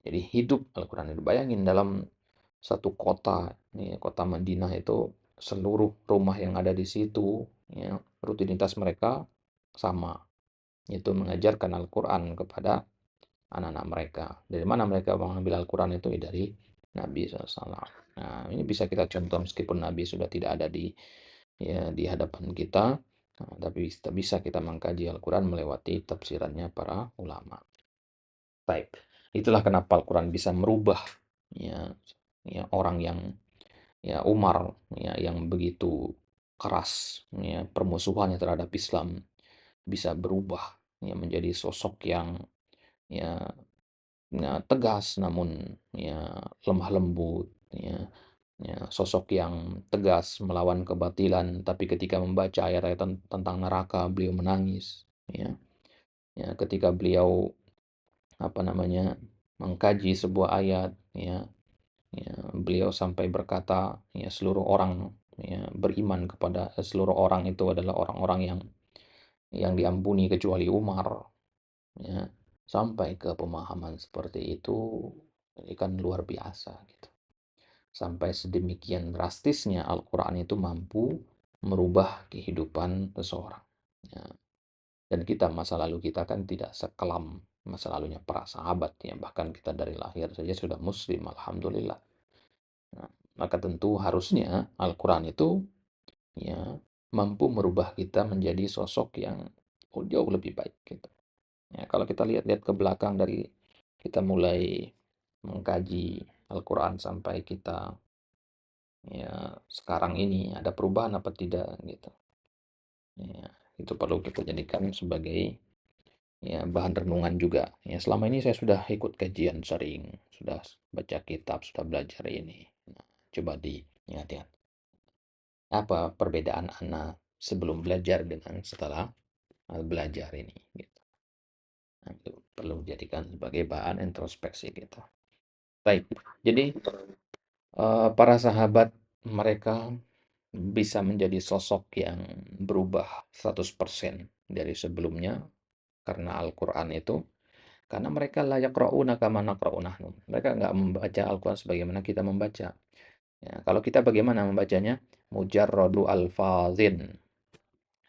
Jadi hidup Al-Quran itu. Bayangin dalam satu kota, ya, kota Madinah itu, seluruh rumah yang ada di situ, ya, rutinitas mereka sama, yaitu mengajarkan Al-Quran kepada anak-anak mereka. Dari mana mereka mengambil Al-Quran itu? Ya, dari Nabi SAW. Nah, ini bisa kita contoh meskipun Nabi sudah tidak ada di hadapan kita, nah, tapi bisa kita mengkaji Al-Quran melewati tafsirannya para ulama. Baik, itulah kenapa Al-Quran bisa merubah, ya, ya, orang yang, ya, Umar, ya, yang begitu keras, ya, permusuhannya terhadap Islam bisa berubah, ya, menjadi sosok yang, ya, tegas namun, ya, lemah lembut, ya, ya, sosok yang tegas melawan kebatilan, tapi ketika membaca ayat-ayat tentang neraka beliau menangis, ya. Ya, ketika beliau apa namanya mengkaji sebuah ayat, ya, ya, beliau sampai berkata, ya, seluruh orang, ya, beriman kepada seluruh orang itu adalah orang-orang yang diampuni kecuali Umar, ya, sampai ke pemahaman seperti itu. Ini kan luar biasa gitu. Sampai sedemikian drastisnya Al-Quran itu mampu merubah kehidupan seseorang. Ya. Dan kita, masa lalu kita kan tidak sekelam masa lalunya para sahabat ya, bahkan kita dari lahir saja sudah muslim, alhamdulillah. Nah, maka tentu harusnya Al-Quran itu ya mampu merubah kita menjadi sosok yang jauh lebih baik gitu. Ya, kalau kita lihat-lihat ke belakang dari kita mulai mengkaji Al-Quran sampai kita ya sekarang ini ada perubahan apa tidak gitu. Ya, itu perlu kita jadikan sebagai ya bahan renungan juga. Ya, selama ini saya sudah ikut kajian sering, sudah baca kitab, sudah belajar ini. Nah, coba diingat-ingat. Apa perbedaan Anda sebelum belajar dengan setelah belajar ini gitu. Nah, itu perlu dijadikan sebagai bahan introspeksi kita. Baik. Jadi para sahabat mereka bisa menjadi sosok yang berubah 100% dari sebelumnya karena Al-Quran itu. Karena mereka layak yaqra'una kama naqra'u nahnu. Mereka nggak membaca Al-Quran sebagaimana kita membaca. Ya, kalau kita bagaimana membacanya? Mujarradu alfazin.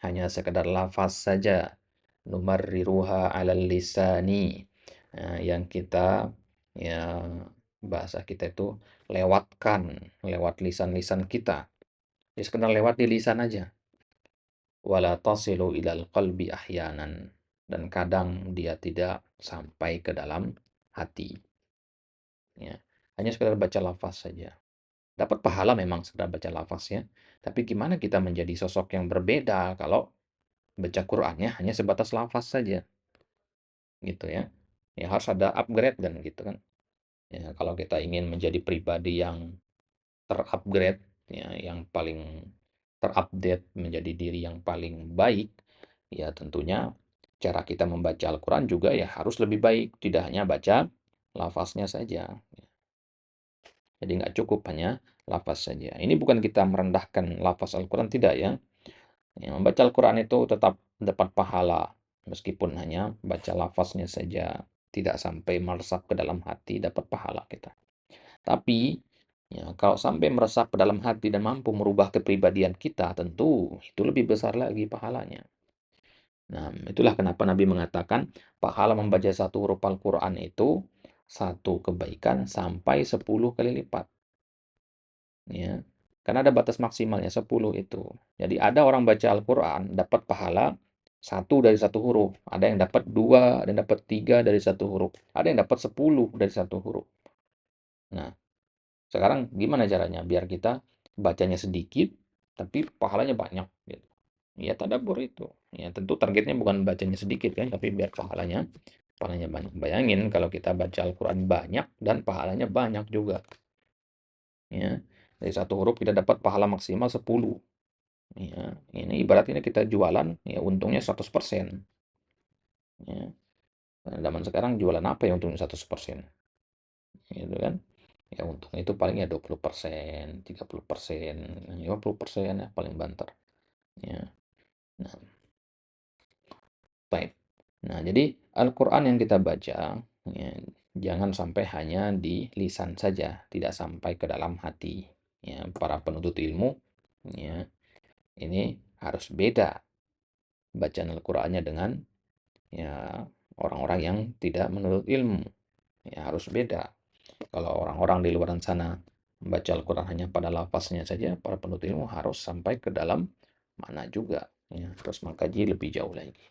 Hanya sekedar lafaz saja. Numarriruha alal lisani. Nah, yang kita ya bahasa kita itu lewatkan lewat lisan-lisan kita. Ya sekedar lewat di lisan aja. Wala tasilu ilal qalbi ahyanan. Dan kadang dia tidak sampai ke dalam hati. Ya. Hanya sekedar baca lafaz saja. Dapat pahala memang sekedar baca lafaznya. Tapi gimana kita menjadi sosok yang berbeda kalau baca Qur'annya hanya sebatas lafaz saja. Gitu ya. Ya harus ada upgrade kan gitu kan. Ya, kalau kita ingin menjadi pribadi yang terupgrade, ya, yang paling terupdate menjadi diri yang paling baik, ya tentunya cara kita membaca Al-Quran juga ya harus lebih baik, tidak hanya baca lafaznya saja. Jadi nggak cukup hanya lafaz saja. Ini bukan kita merendahkan lafaz Al-Quran, tidak ya. Ya, membaca Al-Quran itu tetap dapat pahala, meskipun hanya baca lafaznya saja, tidak sampai meresap ke dalam hati, dapat pahala kita. Tapi, ya, kalau sampai meresap ke dalam hati dan mampu merubah kepribadian kita, tentu itu lebih besar lagi pahalanya. Nah, itulah kenapa Nabi mengatakan pahala membaca satu huruf Al-Quran itu satu kebaikan sampai 10 kali lipat. Ya. Karena ada batas maksimalnya 10 itu. Jadi ada orang baca Al-Quran dapat pahala satu dari satu huruf. Ada yang dapat dua, ada yang dapat tiga dari satu huruf. Ada yang dapat 10 dari satu huruf. Nah, sekarang gimana caranya biar kita bacanya sedikit tapi pahalanya banyak gitu. Ya tadabbur itu. Ya tentu targetnya bukan bacanya sedikit kan, tapi biar pahalanya banyak. Bayangin kalau kita baca Al-Qur'an banyak dan pahalanya banyak juga. Ya. Dari satu huruf kita dapat pahala maksimal 10. Ya, ini ibaratnya kita jualan ya untungnya 100%. Ya. Nah, zaman sekarang jualan apa ya untungnya 100%? Gitu kan? Ya untungnya itu paling ya 20%, 30%, 50% ya paling banter. Ya. Nah, baik. Nah, jadi Al-Qur'an yang kita baca ya, jangan sampai hanya di lisan saja, tidak sampai ke dalam hati. Ya, para penuntut ilmu ya, ini harus beda bacaan Al-Qur'annya dengan ya orang-orang yang tidak menuntut ilmu. Ya, harus beda. Kalau orang-orang di luar sana membaca Al-Quran hanya pada lafaznya saja, para penuntut ilmu harus sampai ke dalam makna juga. Ya, terus mengkaji lebih jauh lagi.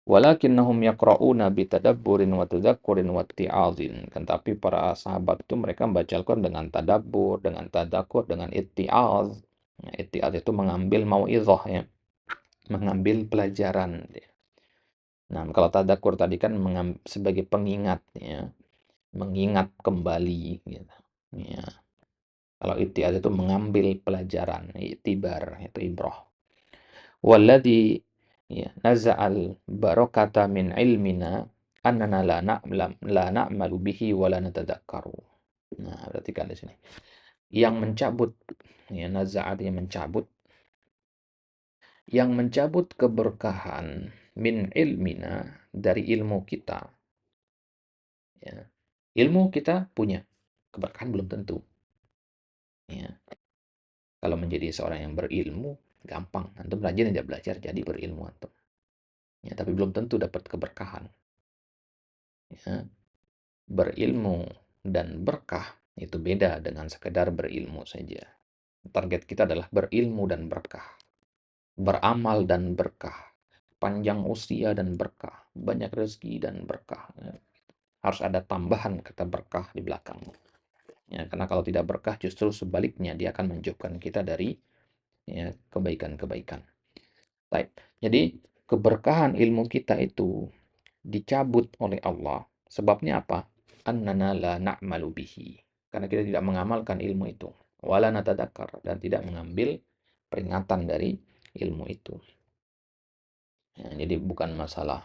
Walakinnahum yaqra'una bitadabburin wa tadakkurin wa itti'adhin. Kan tapi para sahabat itu mereka membaca Al-Quran dengan tadabbur, dengan tadakkur, dengan itti'adh. Nah, itti'adh itu mengambil mau'izah ya, mengambil pelajaran. Nah, kalau tadakkur tadi kan sebagai pengingat ya, mengingat kembali gitu. Ya. Kalau itiad itu mengambil pelajaran, itibar, itu ibrah. Walladhi ya, naza'al barakata min ilmina annana la na'malu bihi wa la natadakkaru. Nah, berarti kan di sini. Yang mencabut, ya, naza'at yang mencabut, keberkahan min ilmina dari ilmu kita. Ya. Ilmu kita punya, keberkahan belum tentu. Ya. Kalau menjadi seorang yang berilmu, gampang. Antum rajin aja belajar, jadi berilmu antum. ya, tapi belum tentu dapat keberkahan. Ya. Berilmu dan berkah itu beda dengan sekedar berilmu saja. Target kita adalah berilmu dan berkah, beramal dan berkah, panjang usia dan berkah, banyak rezeki dan berkah. Ya. Harus ada tambahan kata berkah di belakang. Ya, karena kalau tidak berkah justru sebaliknya dia akan menjauhkan kita dari ya, kebaikan-kebaikan. Baik. Jadi keberkahan ilmu kita itu dicabut oleh Allah. Sebabnya apa? Annana la na'malu bihi. Karena kita tidak mengamalkan ilmu itu. Wala natadakkar, dan tidak mengambil peringatan dari ilmu itu. Ya, jadi bukan masalah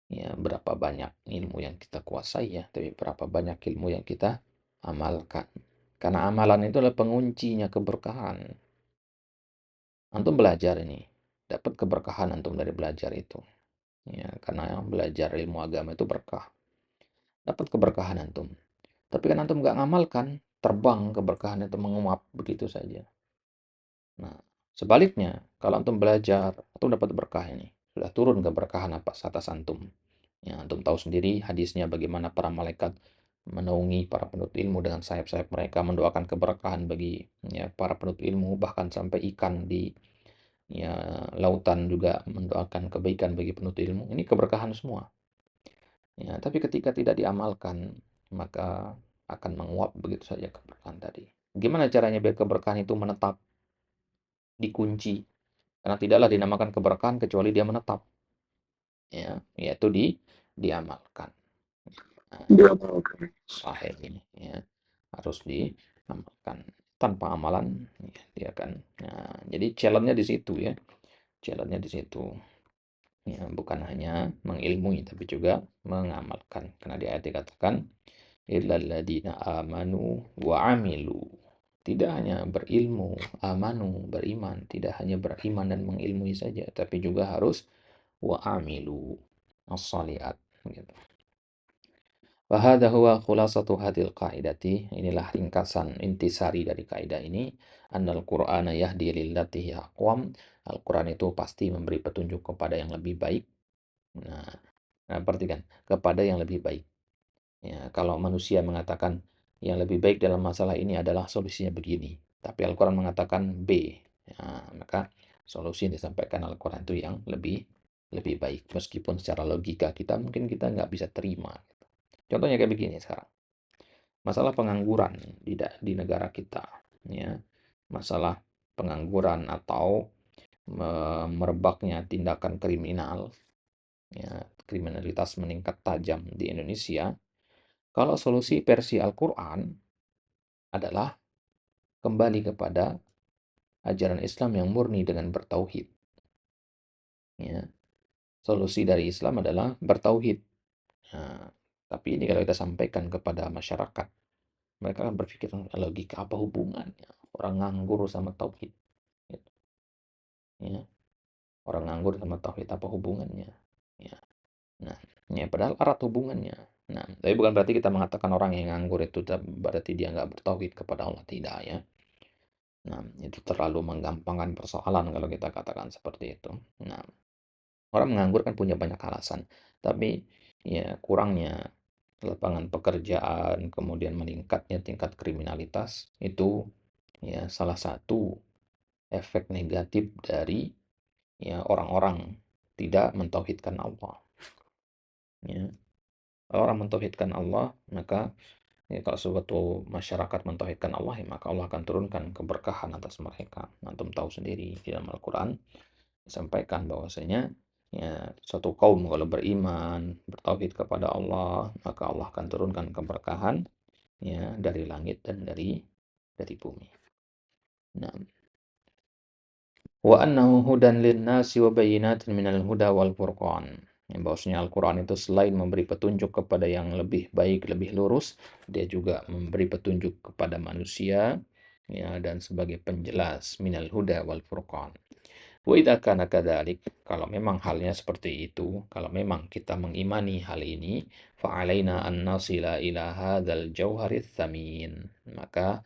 ya berapa banyak ilmu yang kita kuasai ya, tapi berapa banyak ilmu yang kita amalkan. Karena amalan itu adalah penguncinya keberkahan. Antum belajar ini, dapat keberkahan antum dari belajar itu. Ya, karena belajar ilmu agama itu berkah. Dapat keberkahan antum. Tapi kan antum nggak ngamalkan, terbang keberkahan itu menguap begitu saja. Nah, sebaliknya, kalau antum belajar, antum dapat berkah ini. Sudah turun keberkahan atas antum. Ya, antum tahu sendiri hadisnya bagaimana para malaikat menaungi para penuntut ilmu dengan sayap-sayap mereka, mendoakan keberkahan bagi ya, para penuntut ilmu, bahkan sampai ikan di ya, lautan juga mendoakan kebaikan bagi penuntut ilmu. Ini keberkahan semua. Ya, tapi ketika tidak diamalkan, maka akan menguap begitu saja keberkahan tadi. Gimana caranya biar keberkahan itu menetap, dikunci? Karena tidaklah dinamakan keberkahan kecuali dia menetap. Ya, yaitu diamalkan. Nah, sahih ini ya, harus diamalkan. Tanpa amalan, ya, dia akan. Nah, jadi challenge-nya di situ ya. Challenge-nya di situ. Ya, bukan hanya mengilmui tapi juga mengamalkan. Karena di ayat dikatakan illalladzina amanu wa amilu. Tidak hanya berilmu, amanu, beriman, tidak hanya beriman dan mengilmui saja, tapi juga harus wa amilu as-salihat gitu. Wa hadha huwa khulasatu hadhil qaidati. Inilah ringkasan intisari dari kaidah ini. Annal Qur'ana yahdi lillati hiya aqwam. Al-Qur'an itu pasti memberi petunjuk kepada yang lebih baik. Nah, perhatikan, kepada yang lebih baik. Ya, kalau manusia mengatakan yang lebih baik dalam masalah ini adalah solusinya begini, tapi Al-Quran mengatakan B, ya, maka solusi yang disampaikan Al-Quran itu yang lebih lebih baik, meskipun secara logika kita mungkin kita nggak bisa terima. Contohnya kayak begini sekarang, masalah pengangguran di negara kita, ya, masalah pengangguran atau merebaknya tindakan kriminal, ya, kriminalitas meningkat tajam di Indonesia. Kalau solusi versi Al-Quran adalah kembali kepada ajaran Islam yang murni dengan bertauhid. Ya. Solusi dari Islam adalah bertauhid. Nah, tapi ini kalau kita sampaikan kepada masyarakat, mereka akan berpikir logika apa hubungannya orang nganggur sama tauhid. Gitu. Ya. Orang nganggur sama tauhid apa hubungannya? Ya. Nah, ya padahal erat hubungannya. Nah, tapi bukan berarti kita mengatakan orang yang nganggur itu berarti dia nggak bertauhid kepada Allah, tidak ya. Nah, itu terlalu menggampangkan persoalan kalau kita katakan seperti itu. Nah, orang menganggur kan punya banyak alasan, tapi ya kurangnya lapangan pekerjaan, kemudian meningkatnya tingkat kriminalitas, itu ya salah satu efek negatif dari ya orang-orang tidak mentauhidkan Allah. Ya. Kalau orang mentauhidkan Allah, maka ya, kalau suatu masyarakat mentauhidkan Allah, ya, maka Allah akan turunkan keberkahan atas mereka. Antum tahu sendiri di dalam Al-Quran disampaikan bahwasanya ya suatu kaum kalau beriman, bertauhid kepada Allah, maka Allah akan turunkan keberkahan ya dari langit dan dari bumi. Nah, wa annahu hudan lin-nasi wa bayyinatin minal huda wal furqan. Ya, bahwasanya Al-Quran itu selain memberi petunjuk kepada yang lebih baik, lebih lurus, dia juga memberi petunjuk kepada manusia ya dan sebagai penjelas minal huda wal furqan. Wa idza kana kadzalik, kalau memang halnya seperti itu, kalau memang kita mengimani hal ini, fa alaina an nasila ila hadzal jauharits tsamin. Maka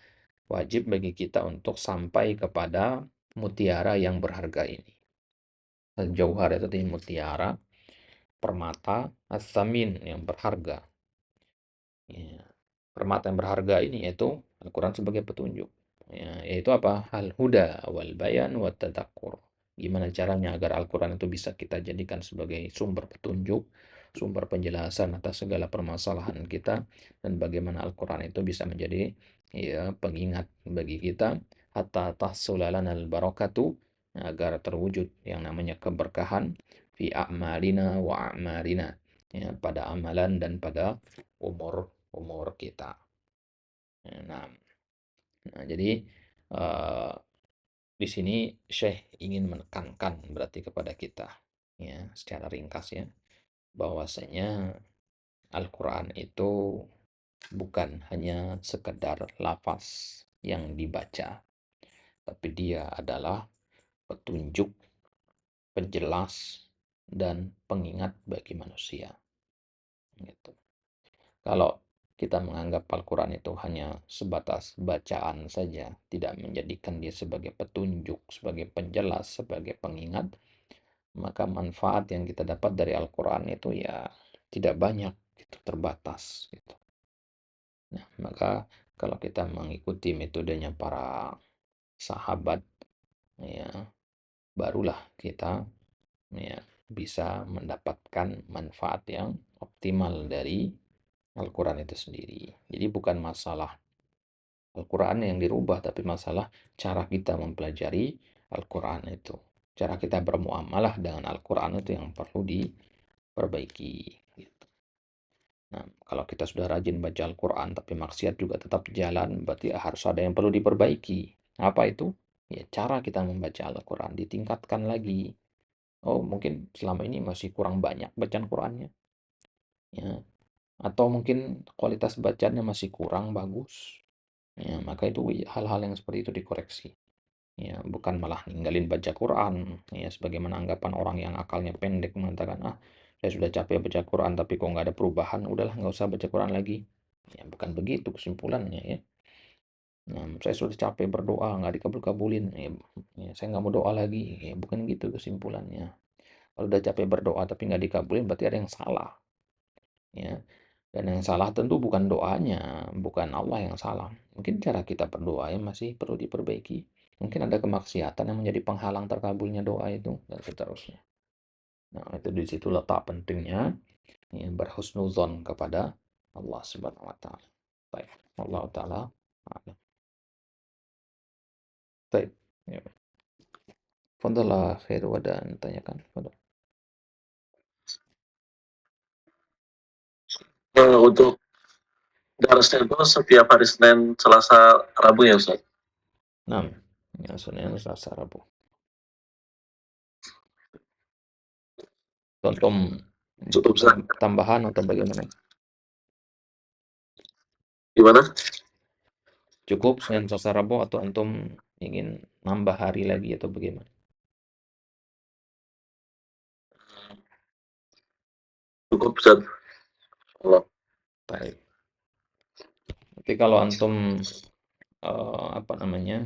wajib bagi kita untuk sampai kepada mutiara yang berharga ini. Al-jauhar itu tadi mutiara, permata, as-samin yang berharga. Ya. Permata yang berharga ini yaitu Al-Quran sebagai petunjuk. Ya, yaitu apa? Al-huda wal bayan wa tadakkur. Gimana caranya agar Al-Quran itu bisa kita jadikan sebagai sumber petunjuk, sumber penjelasan atas segala permasalahan kita, dan bagaimana Al-Quran itu bisa menjadi ya pengingat bagi kita hatta tahsulalan al-barakatu, agar terwujud yang namanya keberkahan fi a'malina wa a'marina, ya, pada amalan dan pada umur kita. Nah, jadi eh, di sini Syekh ingin menekankan berarti kepada kita, ya, secara ringkas ya, bahwasanya Al-Quran itu bukan hanya sekedar lafaz yang dibaca, tapi dia adalah petunjuk, penjelas, dan pengingat bagi manusia. Gitu. Kalau kita menganggap Al-Quran itu hanya sebatas bacaan saja, tidak menjadikan dia sebagai petunjuk, sebagai penjelas, sebagai pengingat, maka manfaat yang kita dapat dari Al-Quran itu ya tidak banyak, itu terbatas. Gitu. Nah, maka kalau kita mengikuti metodenya para sahabat, ya, barulah kita ya bisa mendapatkan manfaat yang optimal dari Al-Quran itu sendiri. Jadi bukan masalah Al-Quran yang dirubah, tapi masalah cara kita mempelajari Al-Quran itu. Cara kita bermuamalah dengan Al-Quran itu yang perlu diperbaiki. Gitu. Nah, kalau kita sudah rajin baca Al-Quran, tapi maksiat juga tetap jalan, berarti harus ada yang perlu diperbaiki. Apa itu? Ya, cara kita membaca Al-Quran ditingkatkan lagi. Oh, mungkin selama ini masih kurang banyak bacaan Qurannya. Ya. Atau mungkin kualitas bacaannya masih kurang bagus. Ya, maka itu hal-hal yang seperti itu dikoreksi. Ya, bukan malah ninggalin baca Quran. Ya, sebagaimana anggapan orang yang akalnya pendek mengatakan, ah, saya sudah capek baca Quran tapi kok nggak ada perubahan, udahlah nggak usah baca Quran lagi. Ya, bukan begitu kesimpulannya ya. Nah, saya sudah capek berdoa nggak dikabul-kabulin. Ya, saya nggak mau doa lagi. Ya, bukan gitu kesimpulannya. Kalau udah capek berdoa tapi nggak dikabulin berarti ada yang salah. Ya, dan yang salah tentu bukan doanya, bukan Allah yang salah. Mungkin cara kita berdoa yang masih perlu diperbaiki. Mungkin ada kemaksiatan yang menjadi penghalang terkabulnya doa itu, dan seterusnya. Nah, itu di situ letak pentingnya ya, berhusnuzon kepada Allah Subhanahu wa taala. Baik, Allah taala. A'lam. Baik. Ya. Fadhlah khair wadan tanyakan. Fadhal. Untuk darasnya itu setiap hari Senin, Selasa, Rabu ya Ustaz? 6. Ya, Senin, Selasa, Rabu. Contoh Cukup Ustaz. tambahan atau bagaimana? Gimana? Cukup Senin, Selasa, Rabu atau antum ingin nambah hari lagi atau bagaimana? Cukup Ustaz. Allah. Baik. Tapi kalau antum apa namanya,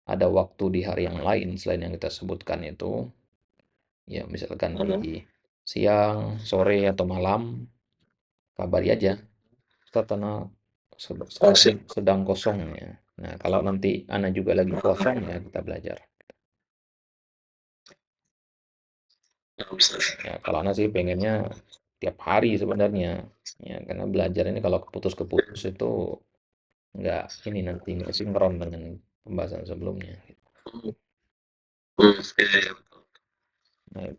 ada waktu di hari yang lain selain yang kita sebutkan itu, ya misalkan di siang, sore atau malam, kabari aja. Ustaz Ana sekarang sedang kosong ya. Nah, kalau nanti Ana juga lagi kosong ya kita belajar. Ya, Ustaz. Ya, kalau Ana sih pengennya tiap hari sebenarnya. Ya, karena belajar ini kalau keputus-keputus itu nggak ini nanti nggak sinkron dengan pembahasan sebelumnya. Iya, iya. Nah,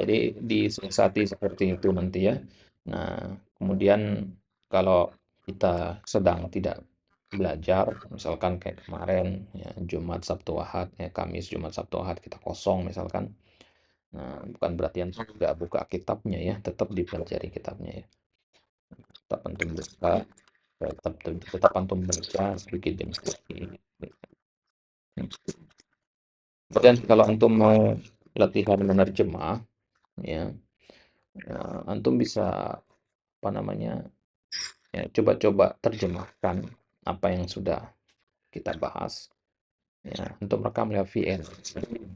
jadi disiasati seperti itu nanti ya. Nah, kemudian kalau kita sedang tidak belajar, misalkan kayak kemarin ya Jumat, Sabtu, Ahad, ya Kamis, Jumat, Sabtu, Ahad kita kosong misalkan. Nah, bukan berarti yang nggak buka kitabnya ya, tetap dipelajari kitabnya ya. Tetap antum buka, tetap antum baca sedikit demi sedikit. Dan kalau antum mau latihan menerjemah, ya, ya antum bisa apa namanya, ya coba-coba terjemahkan apa yang sudah kita bahas, ya untuk rekam lewat VN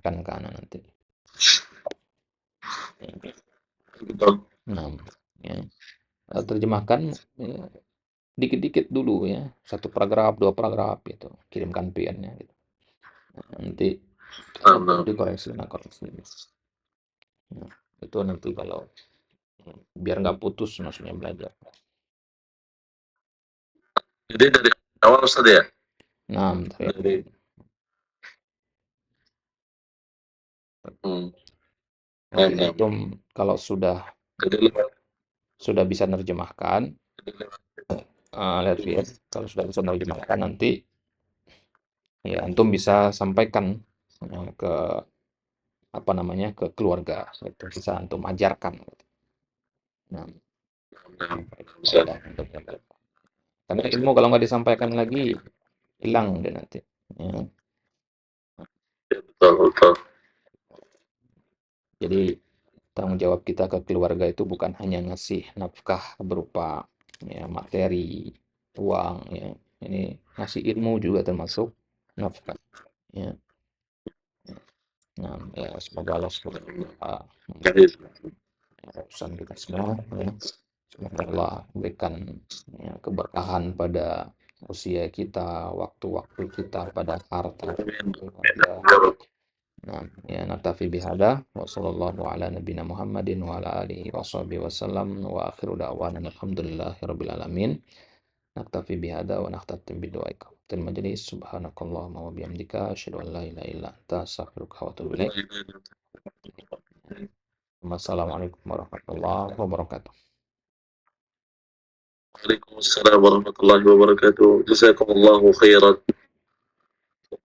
kan ke anak nanti. betul. Nah, ya, terjemahkan ya, dikit-dikit dulu ya, satu paragraf, dua paragraf gitu, kirimkan PN-nya gitu. Nanti Nah, kalau perlu nah. dikoreksi, nah koreksi. Nah, itu nanti kalau biar nggak putus maksudnya belajar. Jadi dari awal Ustaz ya? Nah, bentar ya. Dari hmm, nah, Nanti nah. antum kalau Jadi lewat sudah bisa nerjemahkan, jadi lewat lihat hmm, video. Kalau sudah bisa nerjemahkan nanti ya antum bisa sampaikan ke apa namanya ke keluarga, gitu. Bisa antum ajarkan. Gitu. Nah, nah, sampaikan Ustaz. kepada antum yang terdekat. Karena ilmu kalau nggak disampaikan lagi hilang dia nanti. Ya. Ya, betul, betul. Jadi tanggung jawab kita ke keluarga itu bukan hanya ngasih nafkah berupa ya, materi, uang, ya. Ini ngasih ilmu juga termasuk nafkah. Ya. Nah, ya, semoga Allah Subhanahu wa Ta'ala Jadi, urusan kita semua. Ya. Semoga Allah berikan ya, keberkahan pada usia kita, waktu-waktu kita, pada harta, amin. keluarga. Ya, Rabb. Nah, ya naktafi bihada wa sallallahu ala nabiyyina Muhammadin wa ala alihi wa sahbihi wasallam wa akhiru da'wana alhamdulillahi rabbil alamin. Naktafi bihada wa nakhtatim bidu'a iqamatil majlis subhanakallahumma wa bihamdika asyhadu an la ilaha illa anta astaghfiruka wa atubu ilaik. Wassalamualaikum warahmatullahi wabarakatuh. Waalaikumsalam warahmatullahi wabarakatuh. Jazakumullahu khairan.